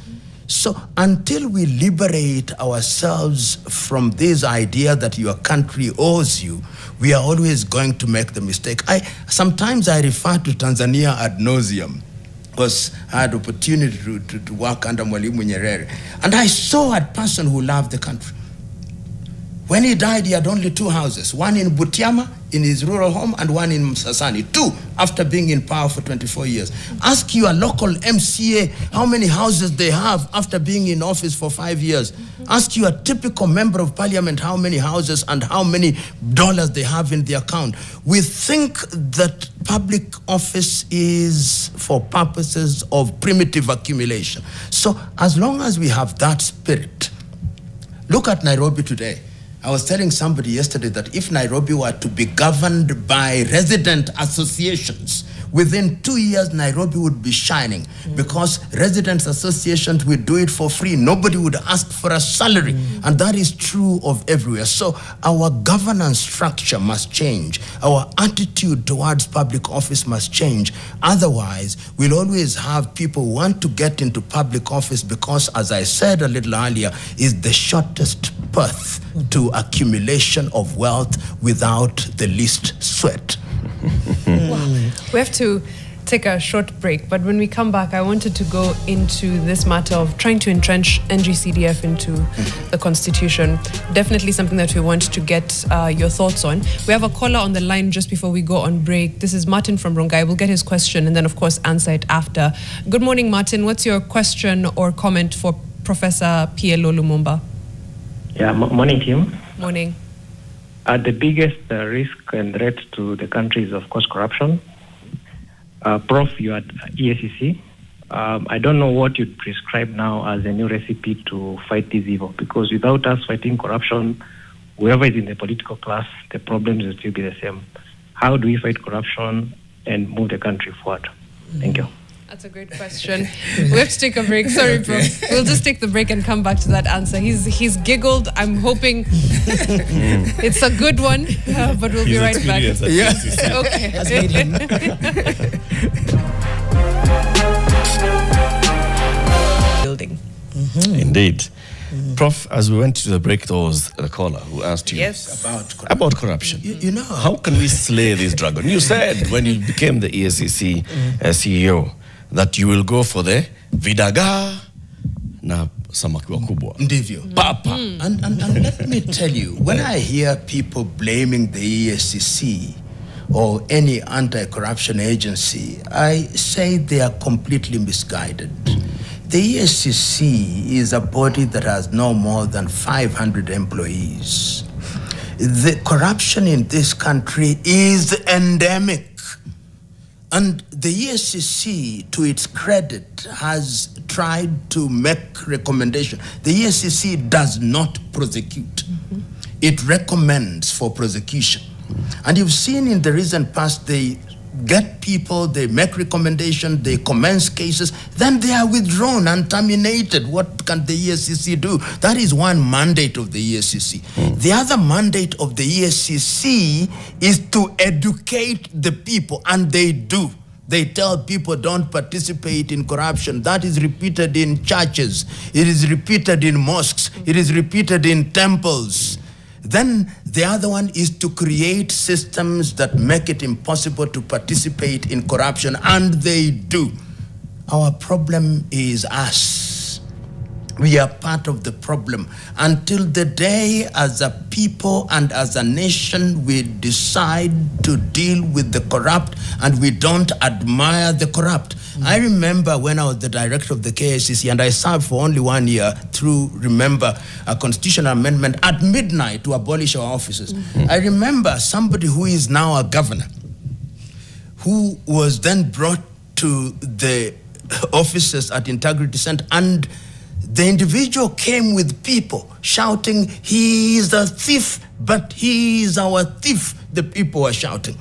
So until we liberate ourselves from this idea that your country owes you, we are always going to make the mistake. Sometimes I refer to Tanzania ad nauseum, because I had opportunity to work under Mwalimu Nyerere. And I saw a person who loved the country. When he died, he had only 2 houses, one in Butiama, in his rural home, and one in Msasani. 2, after being in power for 24 years. Ask your local MCA how many houses they have after being in office for 5 years. Ask your typical member of parliament how many houses and how many dollars they have in the account. We think that public office is for purposes of primitive accumulation. So as long as we have that spirit, look at Nairobi today. I was telling somebody yesterday that if Nairobi were to be governed by resident associations, within 2 years, Nairobi would be shining because residents associations will do it for free. Nobody would ask for a salary. And that is true of everywhere. So our governance structure must change. Our attitude towards public office must change. Otherwise, we'll always have people who want to get into public office because, as I said a little earlier, is the shortest path to accumulation of wealth without the least sweat. We have to take a short break, but when we come back, I wanted to go into this matter of trying to entrench NGCDF into the Constitution. Definitely something that we want to get your thoughts on. We have a caller on the line just before we go on break. This is Martin from Rongai. We'll get his question and then, of course, answer it after. Good morning, Martin. What's your question or comment for Professor PLO Lumumba? Yeah, morning, team. Morning. The biggest risk and threat to the country is, of course, corruption. Prof, you are at EACC. I don't know what you'd prescribe now as a new recipe to fight this evil, because without us fighting corruption, whoever is in the political class, the problems will still be the same. How do we fight corruption and move the country forward? Thank you. That's a great question. We have to take a break. Sorry, Prof. We'll just take the break and come back to that answer. He's giggled. I'm hoping it's a good one, but we'll be right back. Yeah. Okay. Building. Indeed. Prof, as we went to the break, there was a caller who asked you about corruption. You know, how can we slay this dragon? You said when you became the EACC CEO that you will go for the vidaga na samaki wakubwa. Ndivyo. Papa. And let me tell you, when I hear people blaming the EACC or any anti-corruption agency, I say they are completely misguided. The EACC is a body that has no more than 500 employees. The corruption in this country is endemic. And the EACC, to its credit, has tried to make recommendations. The EACC does not prosecute. It recommends for prosecution. And you've seen in the recent past, they get people, they make recommendations, they commence cases, then they are withdrawn and terminated. What can the EACC do? That is one mandate of the EACC. The other mandate of the EACC is to educate the people, and they do. They tell people don't participate in corruption. That is repeated in churches. It is repeated in mosques. It is repeated in temples. Then the other one is to create systems that make it impossible to participate in corruption, and they do. Our problem is us. We are part of the problem. Until the day as a people and as a nation we decide to deal with the corrupt and we don't admire the corrupt. I remember when I was the director of the KICC and I served for only 1 year through, remember, a constitutional amendment at midnight to abolish our offices. I remember somebody who is now a governor who was then brought to the offices at Integrity Center, and the individual came with people shouting, "He is a thief, but he is our thief." The people were shouting.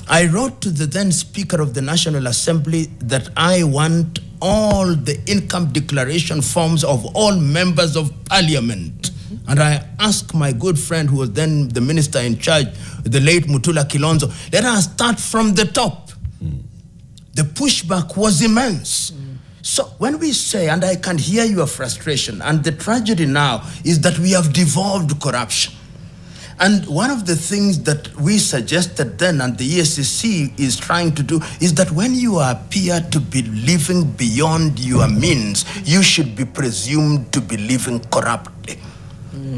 I wrote to the then Speaker of the National Assembly that I want all the income declaration forms of all members of parliament. And I asked my good friend who was then the minister in charge, the late Mutula Kilonzo, let us start from the top. The pushback was immense. So when we say, and I can hear your frustration, and the tragedy now is that we have devolved corruption. And one of the things that we suggested then, and the EACC is trying to do, is that when you appear to be living beyond your means, you should be presumed to be living corruptly.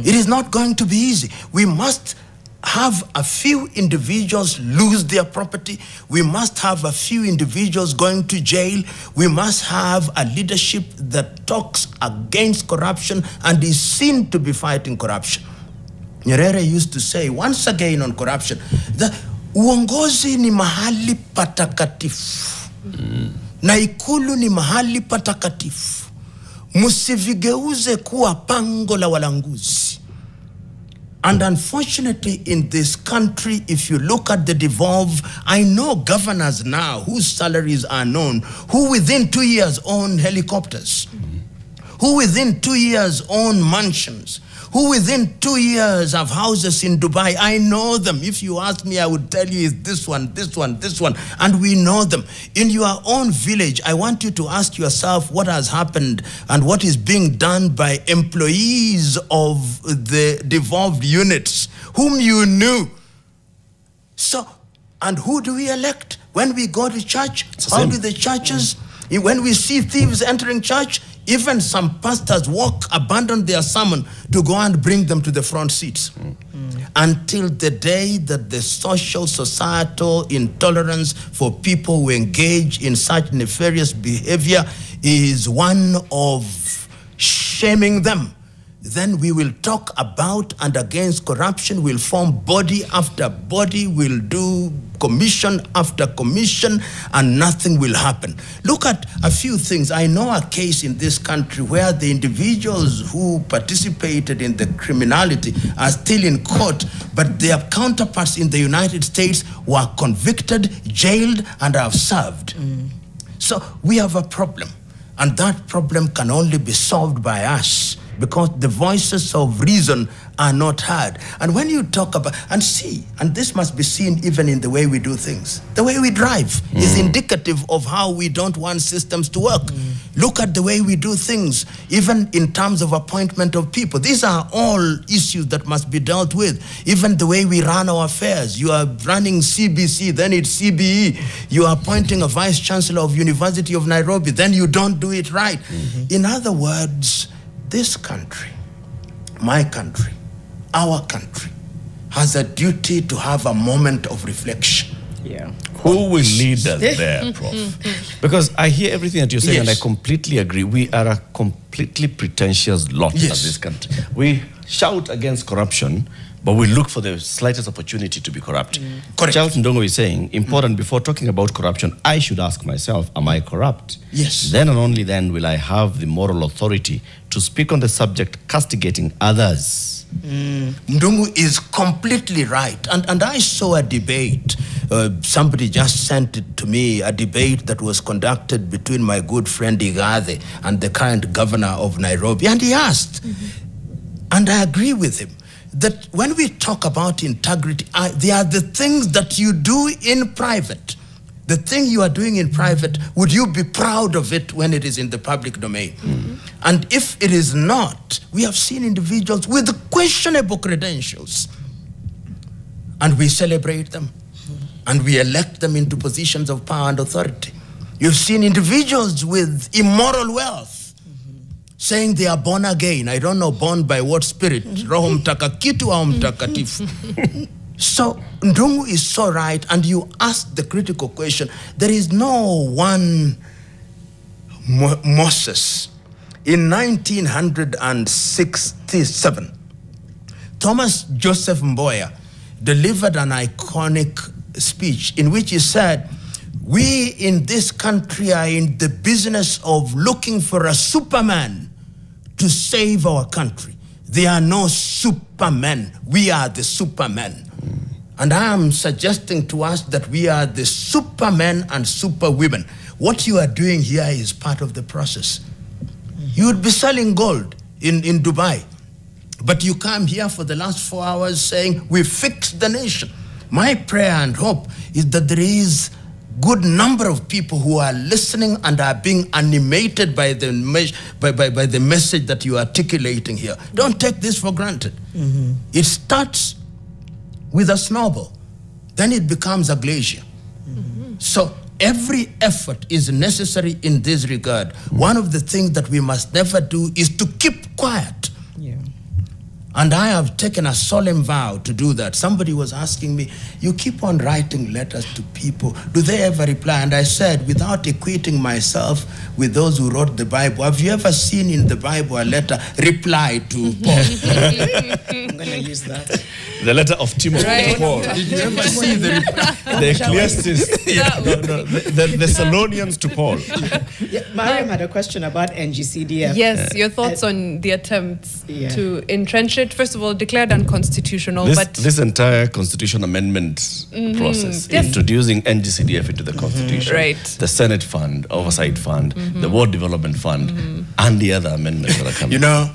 It is not going to be easy. We must have a few individuals lose their property. We must have a few individuals going to jail. We must have a leadership that talks against corruption and is seen to be fighting corruption. Nyerere used to say, once again on corruption, that uongozi ni mahali patakatifu. Na ikulu ni mahali patakatifu. Musivigeuze kuwa pango la walanguzi. And unfortunately, in this country, if you look at the devolve, I know governors now whose salaries are known, who within 2 years own helicopters, who within 2 years own mansions, who within 2 years have houses in Dubai. I know them. If you ask me, I would tell you it's this one, this one, this one, and we know them. In your own village, I want you to ask yourself what has happened and what is being done by employees of the devolved units whom you knew. So, and who do we elect? When we go to church, how do the churches, when we see thieves entering church, even some pastors abandon their sermon to go and bring them to the front seats. Until the day that the social, societal intolerance for people who engage in such nefarious behavior is one of shaming them, then we will talk about and against corruption. We'll form body after body. We'll do commission after commission, and nothing will happen. Look at a few things. I know a case in this country where the individuals who participated in the criminality are still in court, but their counterparts in the United States were convicted, jailed, and have served. So we have a problem, and that problem can only be solved by us, because the voices of reason are not heard. And when you talk about, and this must be seen even in the way we do things. The way we drive is indicative of how we don't want systems to work. Look at the way we do things, even in terms of appointment of people. These are all issues that must be dealt with. Even the way we run our affairs. You are running CBC, then it's CBE. You are appointing a vice chancellor of University of Nairobi, then you don't do it right. In other words, this country, my country, our country, has a duty to have a moment of reflection. Yeah. Who will lead us there, Prof? Because I hear everything that you're saying, and I completely agree. We are a completely pretentious lot as this country. We shout against corruption, but we look for the slightest opportunity to be corrupt. Charles Ndongo is saying, important, before talking about corruption, I should ask myself, am I corrupt? Yes. Then and only then will I have the moral authority to speak on the subject, castigating others. Ndungu is completely right. And I saw a debate. Somebody just sent it to me, a debate that was conducted between my good friend Igathe and the current governor of Nairobi. And he asked, and I agree with him, that when we talk about integrity, they are the things that you do in private. The thing you are doing in private, would you be proud of it when it is in the public domain? And if it is not, we have seen individuals with questionable credentials, and we celebrate them, and we elect them into positions of power and authority. You've seen individuals with immoral wealth, saying they are born again. I don't know born by what spirit, Roho Mtakakitu au Mtakatifu. So Ndungu is so right, and you ask the critical question. There is no one Moses. In 1967, Thomas Joseph Mboya delivered an iconic speech in which he said, we in this country are in the business of looking for a Superman to save our country. There are no supermen. We are the supermen. And I am suggesting to us that we are the supermen and superwomen. What you are doing here is part of the process. You would be selling gold in Dubai, but you come here for the last 4 hours saying, we fixed the nation. My prayer and hope is that there is good number of people who are listening and are being animated by the message that you are articulating here. Don't take this for granted. It starts with a snowball, then it becomes a glacier. So every effort is necessary in this regard. One of the things that we must never do is to keep quiet. And I have taken a solemn vow to do that. Somebody was asking me, you keep on writing letters to people. Do they ever reply? And I said, without equating myself with those who wrote the Bible, have you ever seen in the Bible a letter reply to Paul? I'm going to use that. The letter of Timothy to Paul. Did you ever see the reply? The Ecclesiastes, the Thessalonians to Paul. Mariam had a question about NGCDF. Yes, your thoughts on the attempts to entrench it Senate, first of all, declared unconstitutional. This entire constitution amendment process, introducing NGCDF into the constitution, right. the Senate Fund, Oversight Fund, the World Development Fund, and the other amendments that are coming. You know,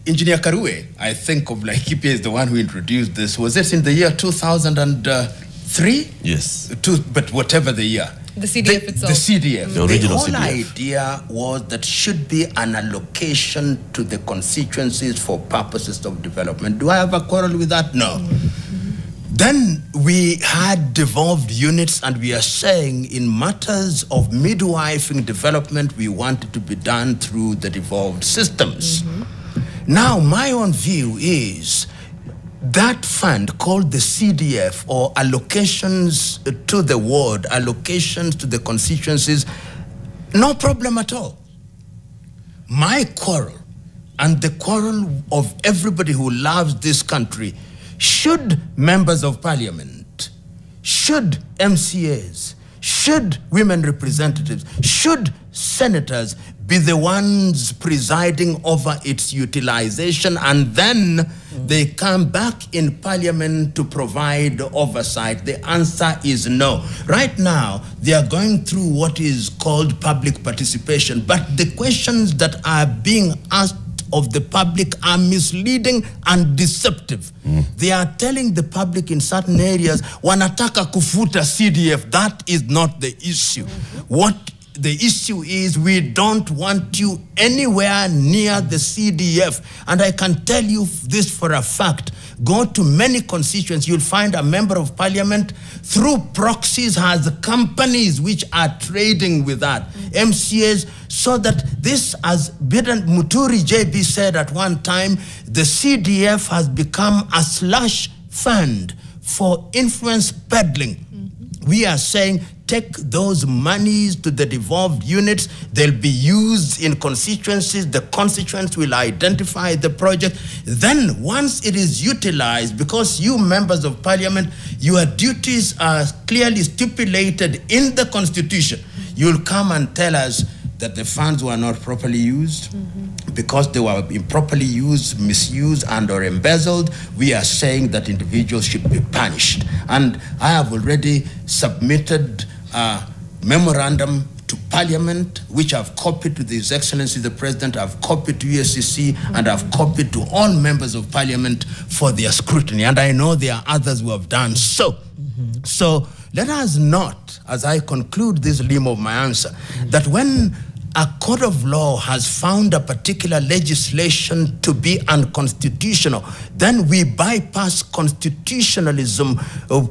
Engineer Karue, I think of Laikipia is the one who introduced this. Was it in the year 2003? Yes. But whatever the year. The CDF itself. The CDF. The original whole CDF. idea was that should be an allocation to the constituencies for purposes of development. Do I have a quarrel with that? No. Then we had devolved units, and we are saying in matters of midwifing development, we want it to be done through the devolved systems. Now, my own view is that fund called the CDF, or allocations to the ward, allocations to the constituencies, no problem at all. My quarrel, and the quarrel of everybody who loves this country, should members of parliament, should MCAs, should women representatives, should senators be the ones presiding over its utilization, and then they come back in parliament to provide oversight? The answer is no. Right now, they are going through what is called public participation, but the questions that are being asked of the public are misleading and deceptive. They are telling the public in certain areas, wanataka kufuta CDF. That is not the issue. What the issue is, we don't want you anywhere near the CDF. And I can tell you this for a fact. Go to many constituencies, you'll find a member of parliament through proxies has companies which are trading with that, MCAs, so that this, as Bidan Muturi JB said at one time, the CDF has become a slush fund for influence peddling. We are saying, take those monies to the devolved units. They'll be used in constituencies. The constituents will identify the project. Then once it is utilized, because you members of parliament, your duties are clearly stipulated in the constitution, you'll come and tell us that the funds were not properly used. Because they were improperly used, misused, and or embezzled, we are saying that individuals should be punished. And I have already submitted a memorandum to Parliament, which I've copied to His Excellency the President, I've copied to USCC, and I've copied to all members of Parliament for their scrutiny. And I know there are others who have done so. So let us not, as I conclude this limb of my answer, that when a court of law has found a particular legislation to be unconstitutional, then we bypass constitutionalism,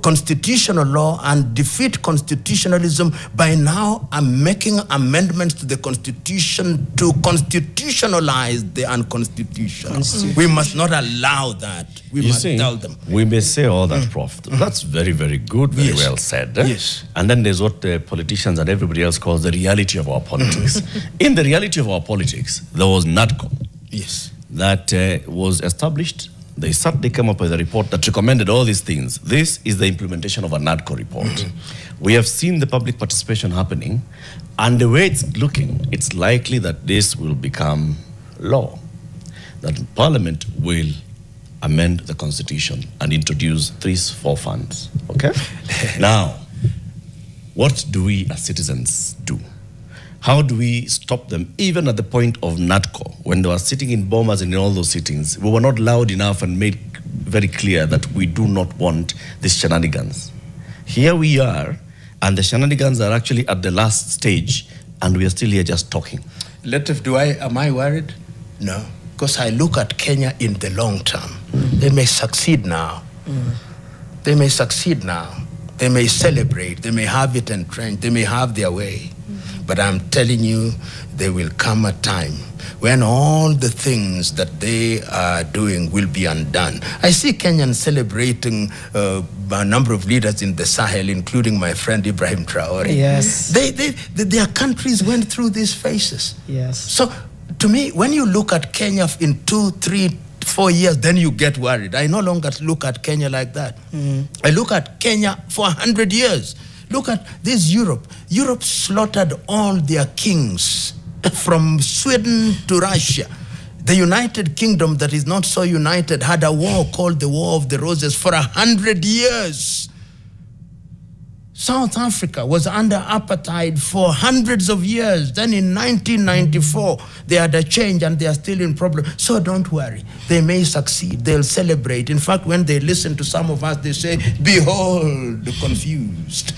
constitutional law, and defeat constitutionalism by now making amendments to the constitution to constitutionalize the unconstitutional. We must not allow that. We must tell them. We may say all that, Prof. That's very, very good, very well said. Yes. And then there's what the politicians and everybody else calls the reality of our politics. In the reality of our politics, there was NADCO. Yes. That was established. They suddenly came up with a report that recommended all these things. This is the implementation of a NADCO report. We have seen the public participation happening, and the way it's looking, it's likely that this will become law. That Parliament will amend the Constitution and introduce 3-4 funds. Okay? Now, what do we as citizens do? How do we stop them, even at the point of NADCO, when they were sitting in bombers and in all those sittings? We were not loud enough and made very clear that we do not want these shenanigans. Here we are, and the shenanigans are actually at the last stage, and we are still here just talking. Latif, am I worried? No, because I look at Kenya in the long term. They may succeed now. They may succeed now. They may celebrate. They may have it entrenched. They may have their way. But I'm telling you, there will come a time when all the things that they are doing will be undone. I see Kenyans celebrating a number of leaders in the Sahel, including my friend Ibrahim Traore. Yes. Their countries went through these phases. Yes. So, to me, when you look at Kenya in 2, 3, 4 years, then you get worried. I no longer look at Kenya like that. I look at Kenya for 100 years. Look at this Europe. Europe slaughtered all their kings from Sweden to Russia. The United Kingdom, that is not so united, had a war called the War of the Roses for 100 years. South Africa was under apartheid for hundreds of years. Then in 1994, they had a change and they are still in problem. So don't worry, they may succeed, they'll celebrate. In fact, when they listen to some of us, they say, behold, the confused.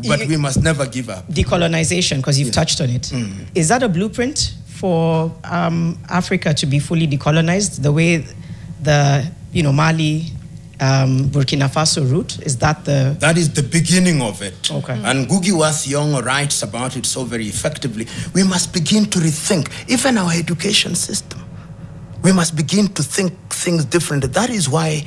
But we must never give up. Decolonization, because you've touched on it. Is that a blueprint for Africa to be fully decolonized, the way the Mali, Burkina Faso route? Is that the... That is the beginning of it. Okay. And Ngugi wa Thiong'o writes about it so very effectively. We must begin to rethink even our education system. We must begin to think things differently. That is why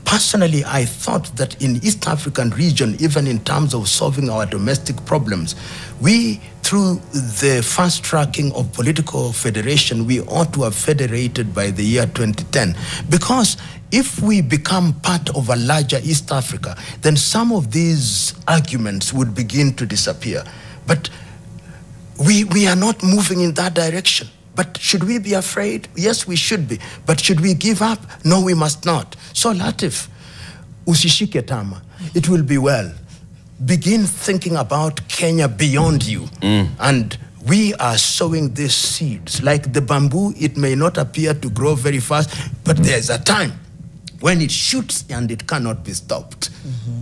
personally I thought that in East African region, even in terms of solving our domestic problems, we, through the fast tracking of political federation, we ought to have federated by the year 2010. Because if we become part of a larger East Africa, then some of these arguments would begin to disappear. But we are not moving in that direction. But should we be afraid? Yes, we should be. But should we give up? No, we must not. So Latif, usishike tama, it will be well. Begin thinking about Kenya beyond you. And we are sowing these seeds. Like the bamboo, it may not appear to grow very fast, but there's a time when it shoots and it cannot be stopped.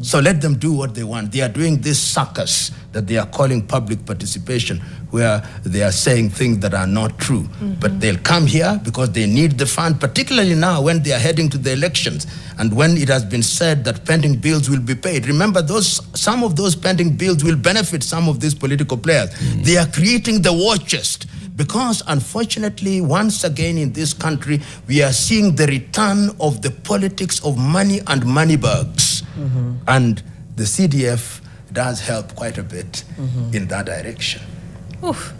So let them do what they want. They are doing this circus that they are calling public participation, where they are saying things that are not true. But they'll come here because they need the fund, particularly now when they are heading to the elections and when it has been said that pending bills will be paid. Remember, some of those pending bills will benefit some of these political players. They are creating the war chest. Because unfortunately, once again in this country, we are seeing the return of the politics of money and money bags. And the CDF does help quite a bit in that direction. Oof.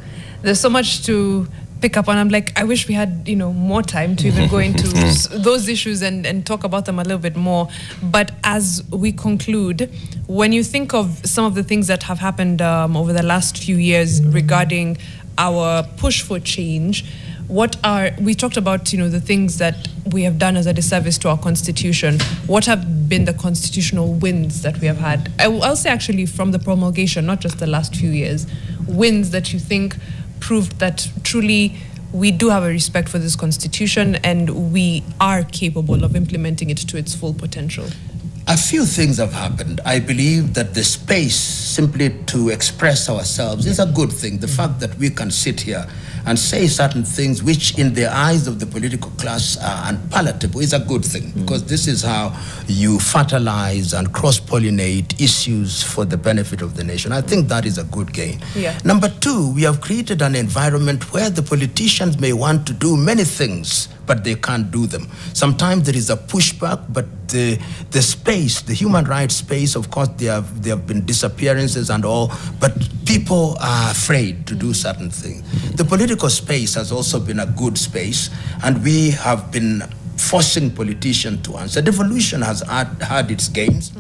There's so much to pick up on. I'm like, I wish we had more time to even go into those issues and talk about them a little bit more. But as we conclude, when you think of some of the things that have happened over the last few years regarding our push for change, we talked about the things that we have done as a disservice to our constitution. What have been the constitutional wins that we have had? I'll say actually from the promulgation, not just the last few years, wins that you think proved that truly we do have a respect for this constitution and we are capable of implementing it to its full potential. A few things have happened. I believe that the space simply to express ourselves is a good thing. The fact that we can sit here and say certain things which in the eyes of the political class are unpalatable is a good thing, because this is how you fertilize and cross-pollinate issues for the benefit of the nation. I think that is a good gain. Number two, we have created an environment where the politicians may want to do many things, but they can't do them. Sometimes there is a pushback, but the space, the human rights space, of course, there have been disappearances and all, but people are afraid to do certain things. The political space has also been a good space, and we have been forcing politicians to answer. Devolution has had its gains.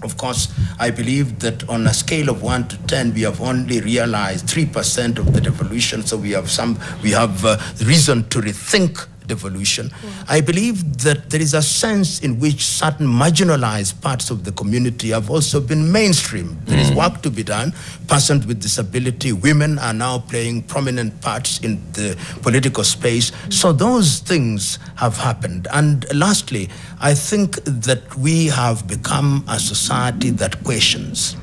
Of course, I believe that on a scale of 1 to 10, we have only realized 3% of the devolution, so we have reason to rethink devolution. I believe that there is a sense in which certain marginalized parts of the community have also been mainstream. There is work to be done. Persons with disability, women are now playing prominent parts in the political space. So those things have happened. And lastly, I think that we have become a society that questions.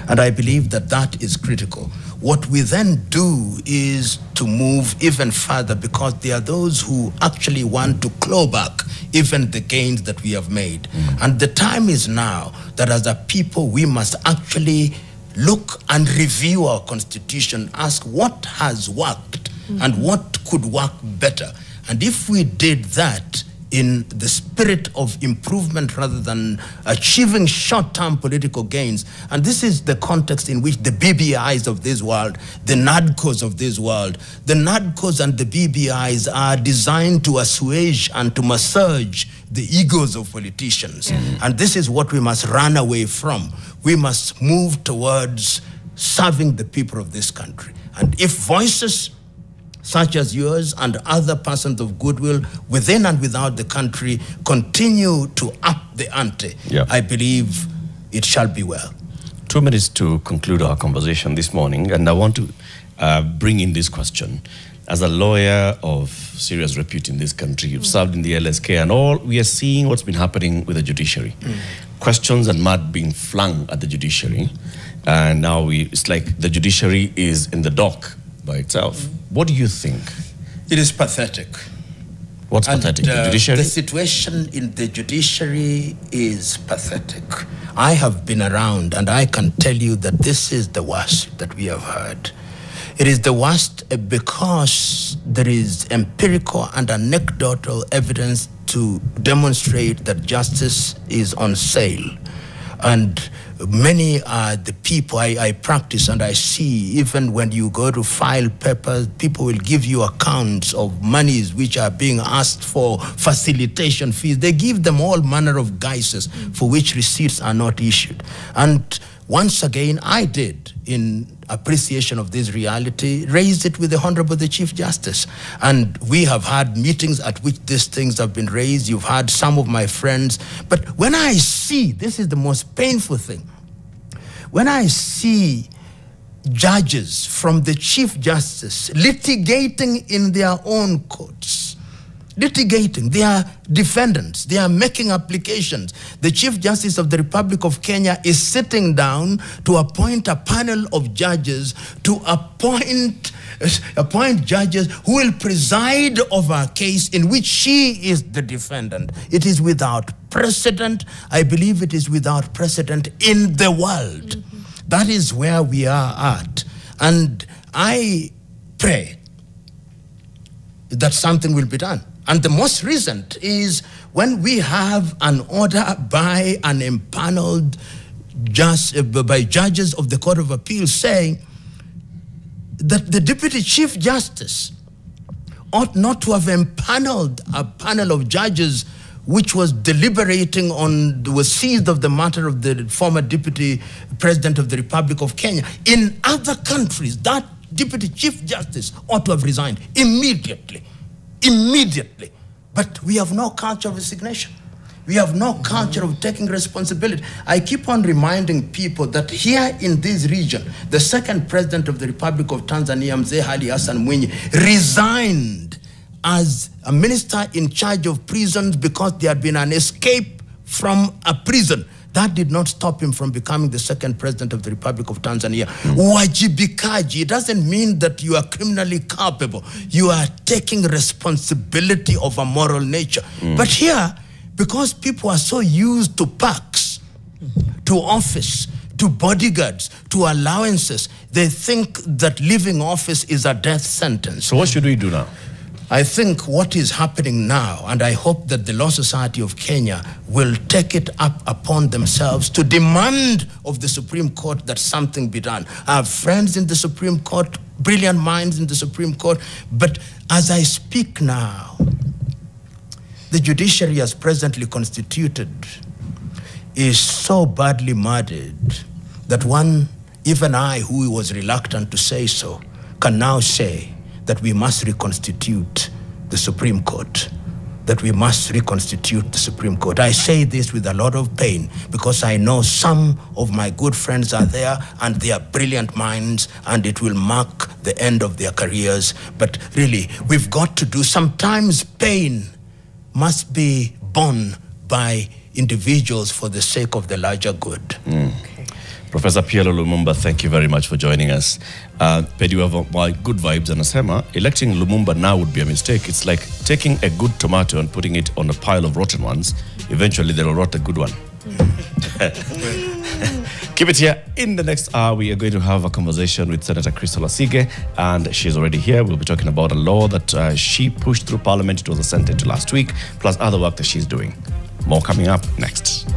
And I believe that that is critical. What we then do is to move even further, because there are those who actually want to claw back even the gains that we have made. And the time is now that as a people we must actually look and review our constitution, ask what has worked and what could work better. And if we did that in the spirit of improvement rather than achieving short-term political gains. And this is the context in which the BBIs of this world, the NADCOs of this world, the NADCOs and the BBIs are designed to assuage and to massage the egos of politicians. And this is what we must run away from. We must move towards serving the people of this country. And if voices such as yours and other persons of goodwill within and without the country continue to up the ante, I believe it shall be well. 2 minutes to conclude our conversation this morning, and I want to bring in this question. As a lawyer of serious repute in this country, you've served in the LSK and all, we are seeing what's been happening with the judiciary. Questions and mud being flung at the judiciary, and now it's like the judiciary is in the dock by itself. What do you think? It is pathetic. What's pathetic? The judiciary? The situation in the judiciary is pathetic. I have been around and I can tell you that this is the worst that we have heard. It is the worst because there is empirical and anecdotal evidence to demonstrate that justice is on sale. And many are the people I practice and I see, even when you go to file papers, people will give you accounts of monies which are being asked for facilitation fees. They give them all manner of guises for which receipts are not issued. And once again, I did, in appreciation of this reality, raise it with the Honorable the Chief Justice. And we have had meetings at which these things have been raised. You've had some of my friends. But when I see, this is the most painful thing, when I see judges from the Chief Justice litigating in their own courts, they are defendants, they are making applications. The Chief Justice of the Republic of Kenya is sitting down to appoint a panel of judges to appoint judges who will preside over a case in which she is the defendant. It is without precedent. I believe it is without precedent in the world. That is where we are at. And I pray that something will be done. And the most recent is when we have an order by an impaneled by judges of the Court of Appeal saying that the Deputy Chief Justice ought not to have impaneled a panel of judges which was deliberating on, was seized of the matter of the former Deputy President of the Republic of Kenya. In other countries, that Deputy Chief Justice ought to have resigned immediately. Immediately. But we have no culture of resignation. We have no culture of taking responsibility. I keep on reminding people that here in this region, the second president of the Republic of Tanzania, Mzee Ali Hassan Mwinyi, resigned as a minister in charge of prisons because there had been an escape from a prison. That did not stop him from becoming the second president of the Republic of Tanzania. Wajibikaji, it doesn't mean that you are criminally culpable. You are taking responsibility of a moral nature. But here, because people are so used to perks, to office, to bodyguards, to allowances, they think that leaving office is a death sentence. So what should we do now? I think what is happening now, and I hope that the Law Society of Kenya will take it up upon themselves to demand of the Supreme Court that something be done. I have friends in the Supreme Court, brilliant minds in the Supreme Court, but as I speak now, the judiciary as presently constituted is so badly muddied that even I, who was reluctant to say so, can now say that we must reconstitute the Supreme Court, that we must reconstitute the Supreme Court. I say this with a lot of pain because I know some of my good friends are there and they are brilliant minds and it will mark the end of their careers. But really, we've got to do, sometimes pain must be borne by individuals for the sake of the larger good. Professor PLO Lumumba, thank you very much for joining us. But you have good vibes, and Asema, electing Lumumba now would be a mistake. It's like taking a good tomato and putting it on a pile of rotten ones. Eventually, they'll rot a good one. Keep it here. In the next hour, we are going to have a conversation with Senator Crystal Asige, and she's already here. We'll be talking about a law that she pushed through Parliament. It was sent into last week, plus other work that she's doing. More coming up next.